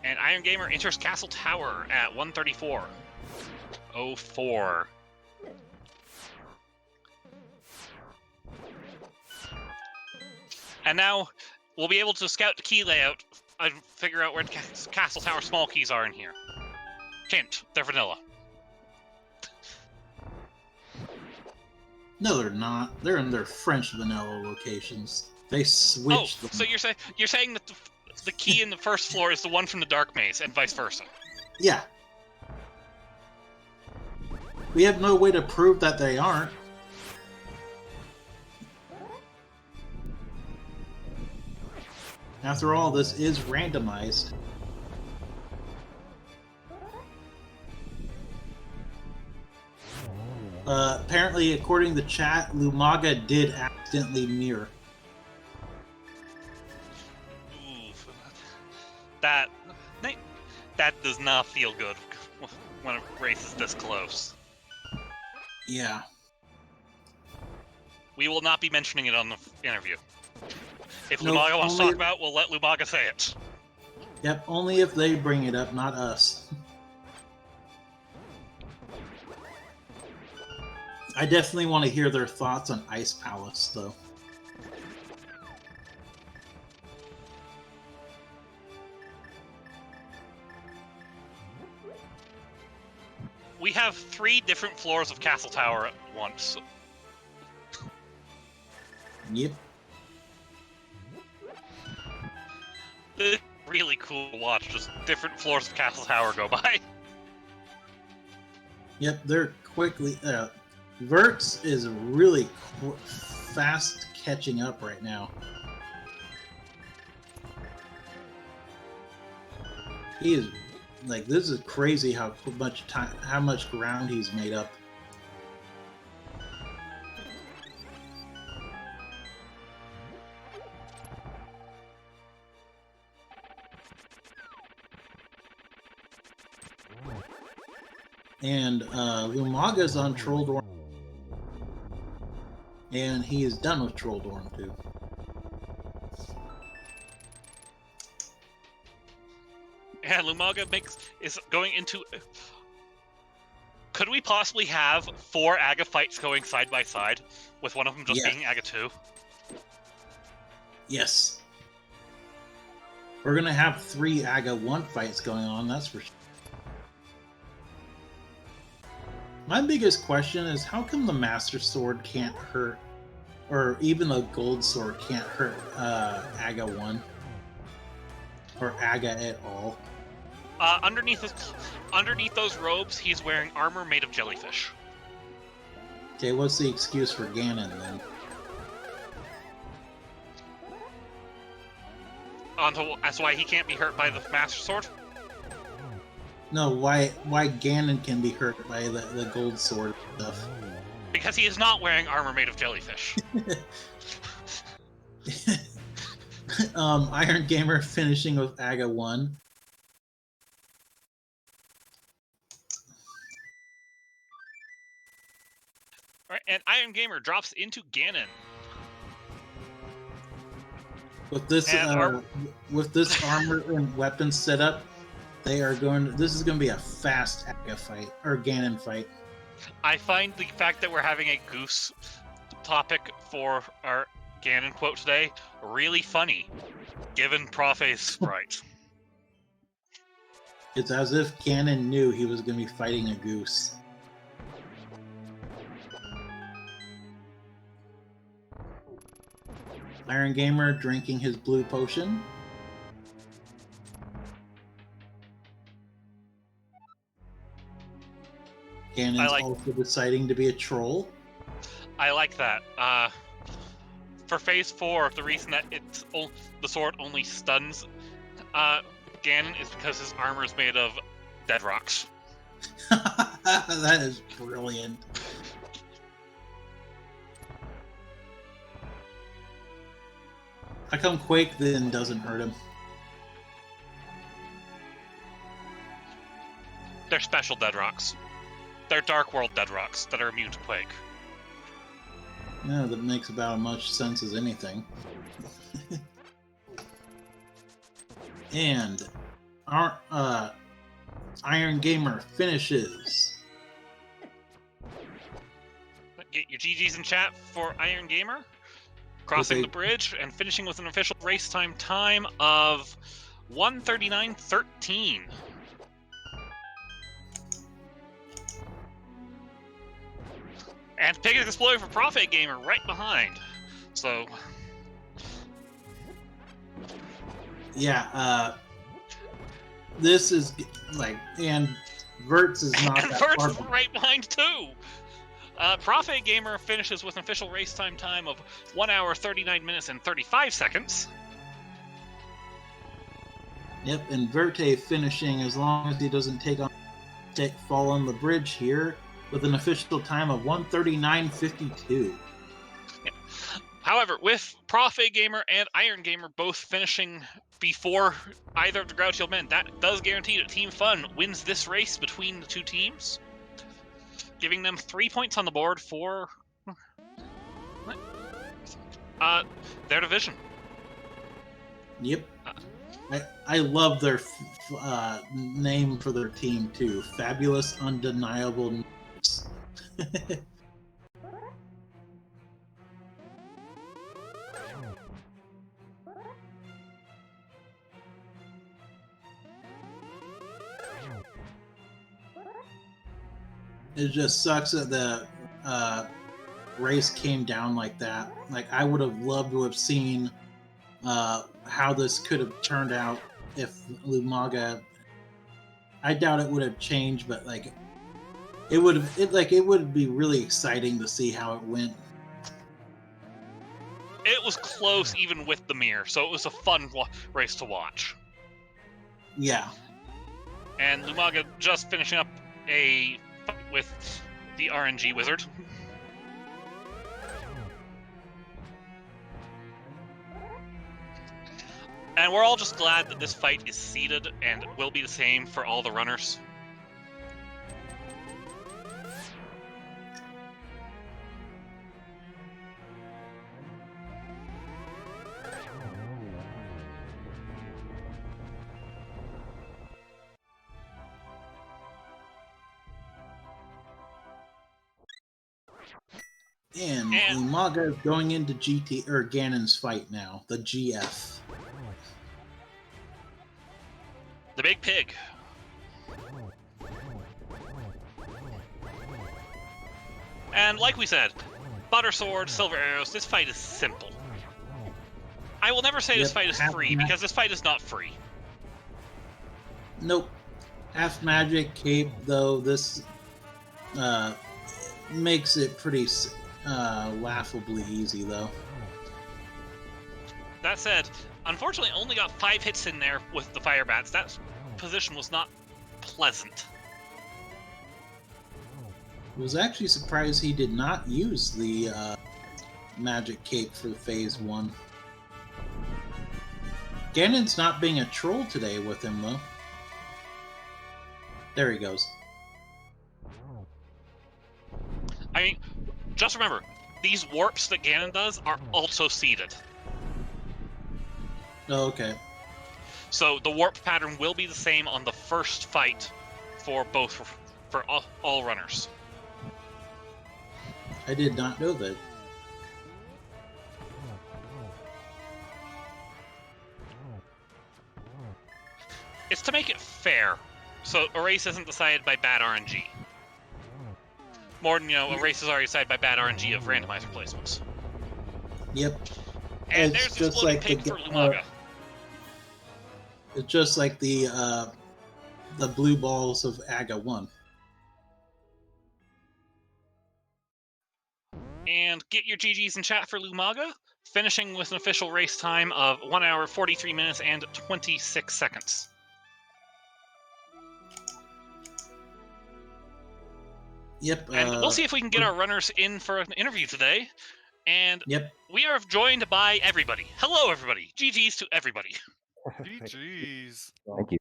[SPEAKER 2] And Iron Gamer enters Castle Tower at 134. 04. And now we'll be able to scout the key layout and figure out where the Castle Tower small keys are in here. Hint, they're vanilla.
[SPEAKER 1] No, they're not. They're in their French vanilla locations. They switched them.
[SPEAKER 2] So you're saying that the key in the first floor is the one from the Dark Maze, and vice versa?
[SPEAKER 1] Yeah. We have no way to prove that they aren't. After all, this is randomized. Apparently, according to chat, Lumaga did accidentally mirror.
[SPEAKER 2] Oof. That does not feel good when a race is this close.
[SPEAKER 1] Yeah.
[SPEAKER 2] We will not be mentioning it on the interview. If
[SPEAKER 1] No,
[SPEAKER 2] Lumaga wants to
[SPEAKER 1] only-
[SPEAKER 2] talk about it, we'll let Lumaga say it.
[SPEAKER 1] Yep, only if they bring it up, not us. I definitely want to hear their thoughts on Ice Palace, though.
[SPEAKER 2] We have 3 different floors of Castle Tower at once.
[SPEAKER 1] Yep.
[SPEAKER 2] It's really cool to watch just different floors of Castle Tower go by.
[SPEAKER 1] Yep, they're quickly... Vertz is really fast catching up right now. He is... Like, this is crazy how much ground he's made up. And Lumaga's on Troll Dorm. And he is done with Troll Dorm too.
[SPEAKER 2] Yeah, Lumaga is going into... Could we possibly have 4 AGA fights going side by side, with one of them just
[SPEAKER 1] Yeah.
[SPEAKER 2] being AGA 2?
[SPEAKER 1] Yes. We're gonna have 3 AGA 1 fights going on, that's for sure. My biggest question is, how come the Master Sword can't hurt, or even the Gold Sword can't hurt AGA 1? Or AGA at all?
[SPEAKER 2] Underneath those robes, he's wearing armor made of jellyfish.
[SPEAKER 1] Okay, what's the excuse for Ganon then?
[SPEAKER 2] That's why he can't be hurt by the Master Sword?
[SPEAKER 1] No, why Ganon can be hurt by the Gold Sword stuff?
[SPEAKER 2] Because he is not wearing armor made of jellyfish.
[SPEAKER 1] Iron Gamer finishing with AGA 1.
[SPEAKER 2] Right, and Iron Gamer drops into Ganon.
[SPEAKER 1] With this armor and weapon setup, they are going. This is going to be a fast AGA fight or Ganon fight.
[SPEAKER 2] I find the fact that we're having a goose topic for our Ganon quote today really funny, given Profe's sprite.
[SPEAKER 1] It's as if Ganon knew he was going to be fighting a goose. Iron Gamer drinking his blue potion. Ganon's also deciding to be a troll.
[SPEAKER 2] I like that. For Phase 4, the reason that the sword only stuns Ganon is because his armor is made of dead rocks.
[SPEAKER 1] That is brilliant. How come Quake then doesn't hurt him?
[SPEAKER 2] They're special dead rocks. They're Dark World dead rocks that are immune to Quake.
[SPEAKER 1] Yeah, that makes about as much sense as anything. And our Iron Gamer finishes.
[SPEAKER 2] Get your GGs in chat for Iron Gamer. Crossing the bridge and finishing with an official race time of 1:39.13. And Pig Explorer for ProfeGamer right behind. So
[SPEAKER 1] yeah, this is like, and Vertz is not
[SPEAKER 2] and
[SPEAKER 1] that
[SPEAKER 2] Vertz
[SPEAKER 1] far
[SPEAKER 2] is right behind too. ProfeGamer finishes with an official race time of 1 hour 39 minutes and 35 seconds.
[SPEAKER 1] Yep, and Verte finishing as long as he doesn't fall on the bridge here with an official time of 1:39.52.
[SPEAKER 2] Yeah. However, with ProfeGamer and Iron Gamer both finishing before either of the Grouchy Old Men, that does guarantee that Team Fun wins this race between the two teams, giving them 3 points on the board for their division.
[SPEAKER 1] Yep. I love their name for their team too. Fabulous Undeniable News. It just sucks that the race came down like that. Like, I would have loved to have seen how this could have turned out if Lumaga. I doubt it would have changed, but like it would be really exciting to see how it went.
[SPEAKER 2] It was close even with the mirror, so it was a fun race to watch.
[SPEAKER 1] Yeah.
[SPEAKER 2] And Lumaga just finishing up a fight with the RNG wizard. And we're all just glad that this fight is seeded and will be the same for all the runners.
[SPEAKER 1] And Lumaga is going into Ganon's fight now, the GF.
[SPEAKER 2] The Big Pig. And like we said, Butter Sword, Silver Arrows, this fight is simple. I will never say this fight is free, because this fight is not free.
[SPEAKER 1] Nope. Half magic cape, though, this makes it pretty laughably easy, though.
[SPEAKER 2] That said, unfortunately only got 5 hits in there with the fire bats. That position was not pleasant.
[SPEAKER 1] I was actually surprised he did not use the magic cape for phase 1. Ganon's not being a troll today with him, though. There he goes.
[SPEAKER 2] I mean, just remember, these warps that Ganon does are also seeded.
[SPEAKER 1] Oh, okay.
[SPEAKER 2] So the warp pattern will be the same on the first fight for all runners.
[SPEAKER 1] I did not know that.
[SPEAKER 2] It's to make it fair, so a race isn't decided by bad RNG. More than, a race is already decided by bad RNG of randomizer placements.
[SPEAKER 1] Yep.
[SPEAKER 2] And there's the exploding pig for Lumaga.
[SPEAKER 1] It's just like the blue balls of Aga 1.
[SPEAKER 2] And get your GGs in chat for Lumaga, finishing with an official race time of 1 hour, 43 minutes, and 26 seconds.
[SPEAKER 1] Yep.
[SPEAKER 2] And we'll see if we can get our runners in for an interview today. And
[SPEAKER 1] Yep.
[SPEAKER 2] we are joined by everybody. Hello, everybody. GG's to everybody.
[SPEAKER 4] GG's.
[SPEAKER 5] Thank you.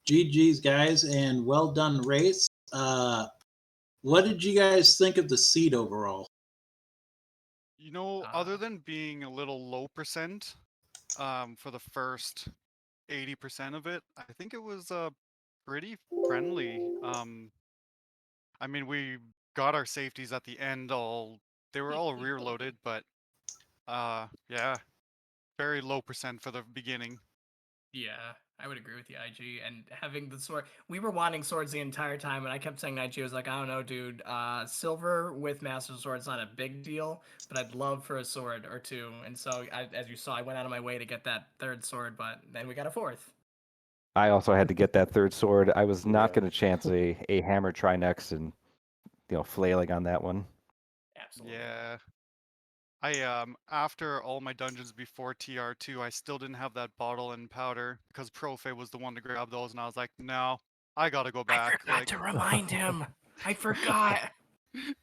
[SPEAKER 1] GG's, guys, and well done race. What did you guys think of the seed overall?
[SPEAKER 4] You know, other than being a little low percent, for the first 80% of it, I think it was pretty friendly. I mean, we got our safeties at the end they were all rear loaded, but yeah, very low percent for the beginning.
[SPEAKER 3] Yeah, I would agree with the IG and having the sword. We were wanting swords the entire time, and I kept saying to IG, I was like, I don't know, dude. Silver with Master Sword's not a big deal, but I'd love for a sword or two. And so, as you saw, I went out of my way to get that third sword, but then we got a fourth.
[SPEAKER 5] I also had to get that third sword. I was not going to chance a hammer Trinex and flailing on that one.
[SPEAKER 3] Absolutely.
[SPEAKER 4] Yeah. I after all my dungeons before TR2, I still didn't have that bottle and powder because Profe was the one to grab those, and I was like, no, I gotta go back.
[SPEAKER 3] I forgot to remind him. I forgot.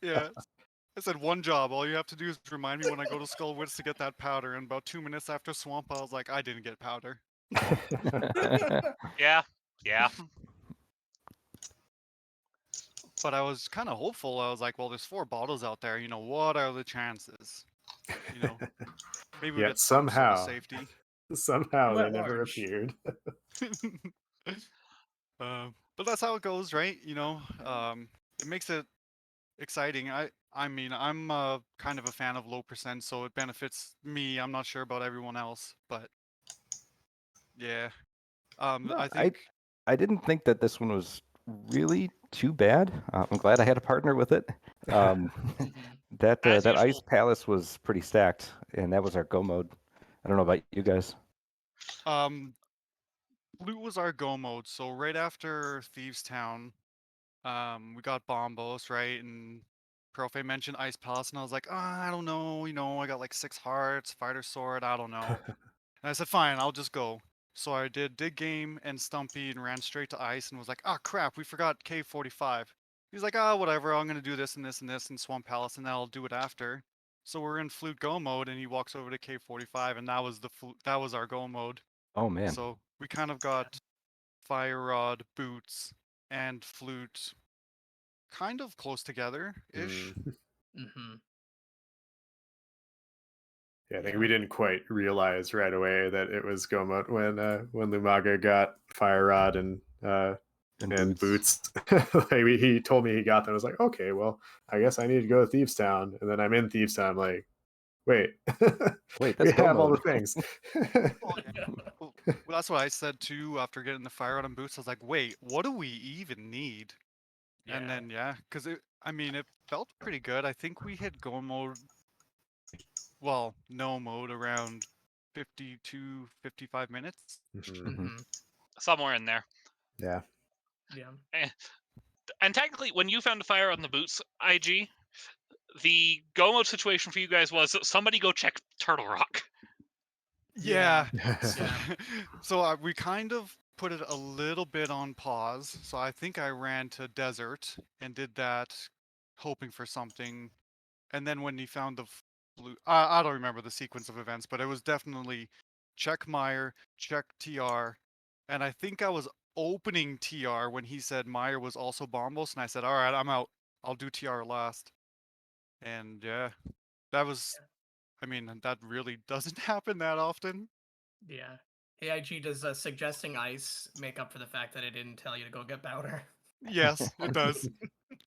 [SPEAKER 4] Yeah. I said one job. All you have to do is remind me when I go to Skullwoods to get that powder. And about 2 minutes after Swamp, I was like, I didn't get powder.
[SPEAKER 2] Yeah.
[SPEAKER 4] But I was kind of hopeful. I was like, well, there's 4 bottles out there. What are the chances? Maybe we
[SPEAKER 6] Yet
[SPEAKER 4] get some sort of
[SPEAKER 6] somehow,
[SPEAKER 4] safety.
[SPEAKER 6] somehow
[SPEAKER 3] Who
[SPEAKER 6] they
[SPEAKER 3] at
[SPEAKER 6] never
[SPEAKER 3] large?
[SPEAKER 6] appeared.
[SPEAKER 4] But that's how it goes, right? It makes it exciting. I mean, I'm kind of a fan of low percent, so it benefits me. I'm not sure about everyone else, but yeah.
[SPEAKER 5] No,
[SPEAKER 4] I think
[SPEAKER 5] I didn't think that this one was really too bad. I'm glad I had a partner with it. That
[SPEAKER 2] As
[SPEAKER 5] that Ice
[SPEAKER 2] usual.
[SPEAKER 5] Palace was pretty stacked, and that was our go mode. I don't know about you guys.
[SPEAKER 4] blue was our go mode, so right after Thieves Town, we got Bombos, right? And Profe mentioned Ice Palace, and I was like, I don't know, I got like 6 hearts, fighter sword, I don't know. And I said, fine, I'll just go. So I did Dig Game and Stumpy and ran straight to Ice and was like, crap, we forgot Cave 45. He's like, whatever, I'm gonna do this and this and this in Swamp Palace, and then I'll do it after. So we're in Flute Go mode, and he walks over to Cave 45, and that was our go mode.
[SPEAKER 5] Oh man.
[SPEAKER 4] So we kind of got Fire Rod, Boots, and Flute kind of close together-ish.
[SPEAKER 3] Mm-hmm.
[SPEAKER 6] Yeah, I think we didn't quite realize right away that it was go mode when Lumaga got Fire Rod and Boots. Like he told me he got them. I was like, okay, well, I guess I need to go to Thieves Town. And then I'm in Thieves Town. I'm like, wait,
[SPEAKER 5] Wait,
[SPEAKER 6] we
[SPEAKER 5] that's go
[SPEAKER 6] have all the
[SPEAKER 5] mode.
[SPEAKER 6] things.
[SPEAKER 4] Well, that's what I said too after getting the Fire Rod and Boots. I was like, wait, what do we even need? And then, because it felt pretty good. I think we hit go mode, well, no mode around 52, 55 minutes.
[SPEAKER 2] Somewhere in there.
[SPEAKER 6] Yeah.
[SPEAKER 2] And technically, when you found a fire on the boots, IG, the go mode situation for you guys was somebody go check Turtle Rock.
[SPEAKER 4] Yeah. So we kind of put it a little bit on pause. So I think I ran to Desert and did that, hoping for something. And then when he found the blue, I don't remember the sequence of events, but it was definitely check Meyer, check TR. And I think I was opening TR when he said Meyer was also Bombos. And I said, all right, I'm out. I'll do TR last. And yeah, that was, that really doesn't happen that often.
[SPEAKER 3] Yeah. AIG, does suggesting Ice make up for the fact that it didn't tell you to go get powder?
[SPEAKER 4] Yes, it does.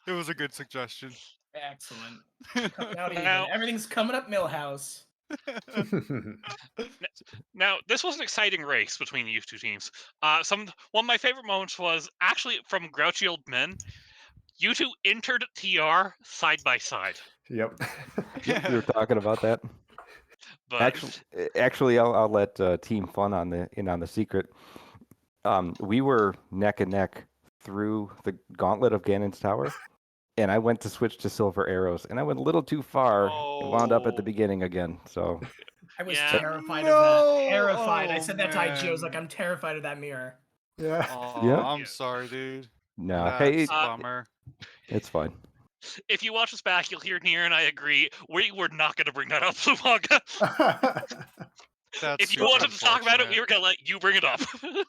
[SPEAKER 4] It was a good suggestion.
[SPEAKER 3] Excellent. Coming out even.
[SPEAKER 2] Now-
[SPEAKER 3] Everything's coming up Millhouse.
[SPEAKER 2] Now, this was an exciting race between you two teams. One of my favorite moments was actually from Grouchy Old Men. You two entered TR side by side.
[SPEAKER 6] Yep.
[SPEAKER 5] Yep, we were talking about that.
[SPEAKER 2] But
[SPEAKER 5] Actually, I'll let Team Fun on the secret. We were neck and neck through the gauntlet of Ganon's Tower, and I went to switch to silver arrows, and I went a little too far and wound up at the beginning again. So
[SPEAKER 3] I was
[SPEAKER 2] Yeah.
[SPEAKER 3] terrified of that. Terrified. I
[SPEAKER 4] Oh,
[SPEAKER 3] said that to IG. I was like,
[SPEAKER 4] man.
[SPEAKER 3] I'm terrified of that mirror.
[SPEAKER 6] Yeah.
[SPEAKER 4] Oh,
[SPEAKER 5] Yeah.
[SPEAKER 4] I'm sorry, dude.
[SPEAKER 5] no,
[SPEAKER 4] That's
[SPEAKER 5] hey,
[SPEAKER 4] a bummer.
[SPEAKER 5] it's fine.
[SPEAKER 2] if you watch this back, you'll hear Nier and I agree. We were not going to bring that up, Lumaga.
[SPEAKER 4] That's
[SPEAKER 2] If you
[SPEAKER 4] super
[SPEAKER 2] wanted to talk about it, we
[SPEAKER 4] unfortunate.
[SPEAKER 2] were going to let you bring it up.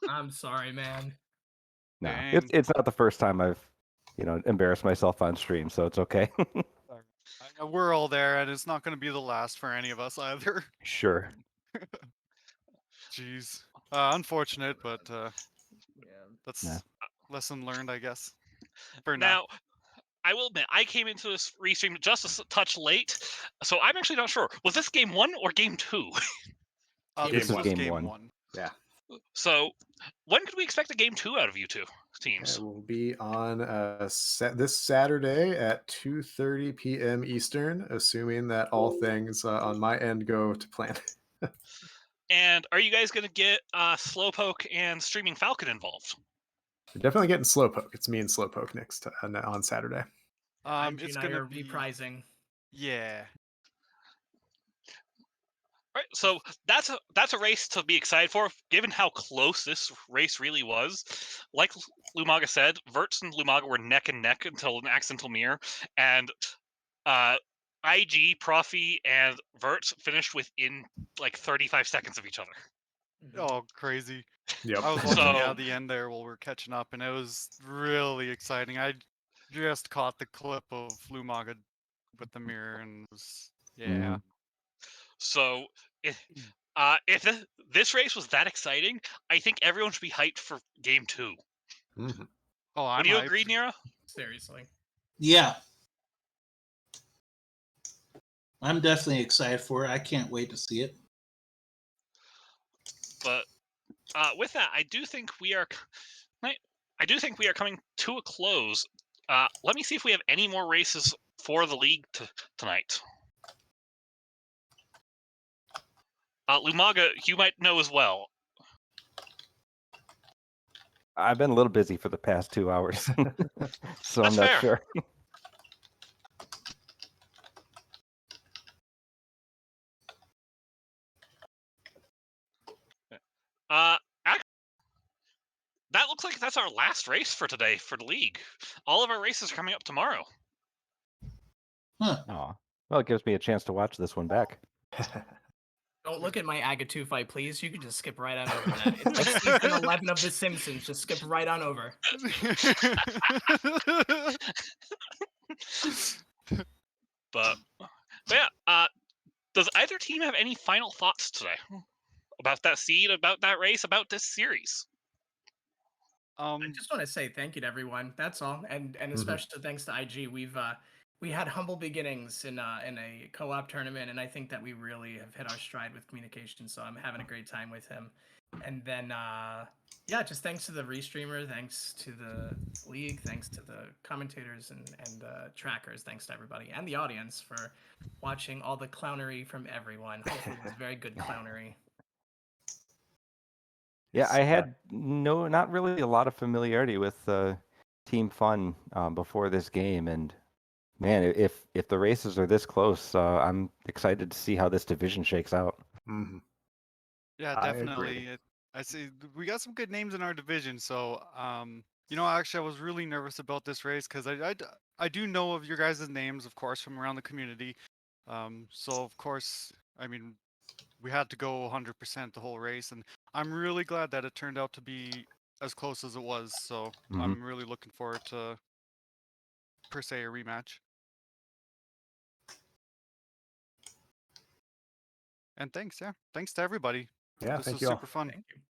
[SPEAKER 3] I'm sorry, man.
[SPEAKER 5] No,
[SPEAKER 4] Dang.
[SPEAKER 5] it's not the first time I've, embarrassed myself on stream, so it's okay.
[SPEAKER 4] I know we're all there, and it's not going to be the last for any of us either.
[SPEAKER 5] Sure.
[SPEAKER 4] Jeez. Unfortunate, but
[SPEAKER 3] Yeah.
[SPEAKER 4] that's
[SPEAKER 5] Yeah.
[SPEAKER 4] lesson learned, I guess. For now.
[SPEAKER 2] Now, I will admit, I came into this restream just a touch late, so I'm actually not sure. Was this game 1 or game 2?
[SPEAKER 4] This
[SPEAKER 6] Game
[SPEAKER 4] was
[SPEAKER 5] one.
[SPEAKER 4] game 1.
[SPEAKER 6] Yeah.
[SPEAKER 2] So, when could we expect a game 2 out of you two teams?
[SPEAKER 6] It will be on this Saturday at 2:30 p.m. Eastern, assuming that all things on my end go to plan.
[SPEAKER 2] And are you guys going to get Slowpoke and Streaming Falcon involved?
[SPEAKER 6] We're definitely getting Slowpoke. It's me and Slowpoke next on Saturday.
[SPEAKER 3] IG
[SPEAKER 4] It's
[SPEAKER 3] and I
[SPEAKER 4] gonna
[SPEAKER 3] are
[SPEAKER 4] be
[SPEAKER 3] reprising.
[SPEAKER 4] yeah.
[SPEAKER 2] Right, so that's a race to be excited for, given how close this race really was. Like Lumaga said, Vertz and Lumaga were neck and neck until an accidental mirror, and IG, Profi, and Vertz finished within like 35 seconds of each other.
[SPEAKER 4] Oh, crazy.
[SPEAKER 6] Yep.
[SPEAKER 4] I was watching
[SPEAKER 2] So-
[SPEAKER 4] the end there while we are catching up, and it was really exciting. I just caught the clip of Lumaga with the mirror, and it was yeah.
[SPEAKER 2] So if this race was that exciting, I think everyone should be hyped for game 2.
[SPEAKER 6] Mhm.
[SPEAKER 4] Oh, I'm
[SPEAKER 2] Would you
[SPEAKER 4] hyped.
[SPEAKER 2] agree, Nira?
[SPEAKER 3] Seriously.
[SPEAKER 1] Yeah. I'm definitely excited for it. I can't wait to see it.
[SPEAKER 2] But with that, I do think we are coming to a close. Let me see if we have any more races for the league tonight. Lumaga, you might know as well.
[SPEAKER 5] I've been a little busy for the past 2 hours, so
[SPEAKER 2] That's
[SPEAKER 5] I'm not
[SPEAKER 2] fair.
[SPEAKER 5] sure.
[SPEAKER 2] That looks like that's our last race for today for the league. All of our races are coming up tomorrow.
[SPEAKER 1] Huh.
[SPEAKER 5] Aw. Well, it gives me a chance to watch this one back.
[SPEAKER 3] Don't look at my Aga 2 fight, please. You can just skip right on over that. It's like season 11 of The Simpsons. Just skip right on over.
[SPEAKER 2] But yeah, does either team have any final thoughts today about that seed, about that race, about this series?
[SPEAKER 3] I just want to say thank you to everyone. That's all, and especially thanks to IG. We had humble beginnings in a co-op tournament, and I think that we really have hit our stride with communication. So I'm having a great time with him. And then yeah, just thanks to the restreamer, thanks to the league, thanks to the commentators and trackers, thanks to everybody and the audience for watching all the clownery from everyone. Hopefully, it was very good clownery.
[SPEAKER 5] Yeah, I had not really a lot of familiarity with Team Fun before this game, and man, if the races are this close, I'm excited to see how this division shakes out.
[SPEAKER 6] Mhm.
[SPEAKER 4] Yeah,
[SPEAKER 6] I
[SPEAKER 4] definitely. I see we got some good names in our division, so actually I was really nervous about this race because I do know of your guys' names, of course, from around the community. So of course, I mean, we had to go 100% the whole race, and I'm really glad that it turned out to be as close as it was. So I'm really looking forward to, per se, a rematch. And thanks to everybody.
[SPEAKER 6] Yeah,
[SPEAKER 4] This
[SPEAKER 6] thank
[SPEAKER 4] was
[SPEAKER 6] you all.
[SPEAKER 4] super fun.
[SPEAKER 3] Thank you.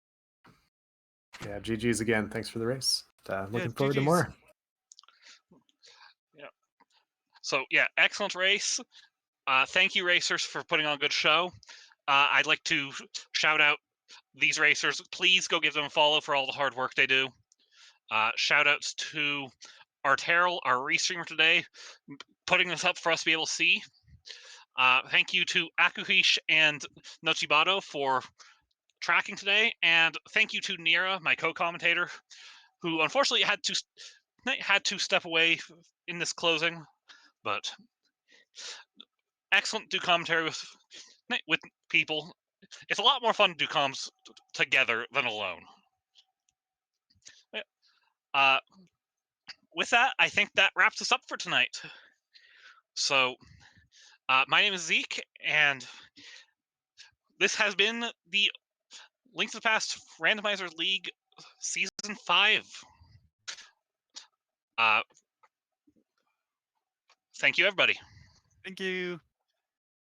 [SPEAKER 6] Yeah, GG's again. Thanks for the race. Looking forward to
[SPEAKER 4] GGs.
[SPEAKER 6] more.
[SPEAKER 2] Yeah. So yeah, excellent race. Thank you, racers, for putting on a good show. I'd like to shout out these racers. Please go give them a follow for all the hard work they do. Shout outs to Arterral, our restreamer today, putting this up for us to be able to see. Thank you to Akuhish and Nochibado for tracking today, and thank you to Nira, my co-commentator, who unfortunately had to step away in this closing, but excellent do commentary with people. It's a lot more fun to do comms together than alone. With that, I think that wraps us up for tonight. So, my name is Zeke, and this has been the Link to the Past Randomizer League Season 5. Thank you, everybody.
[SPEAKER 4] Thank you.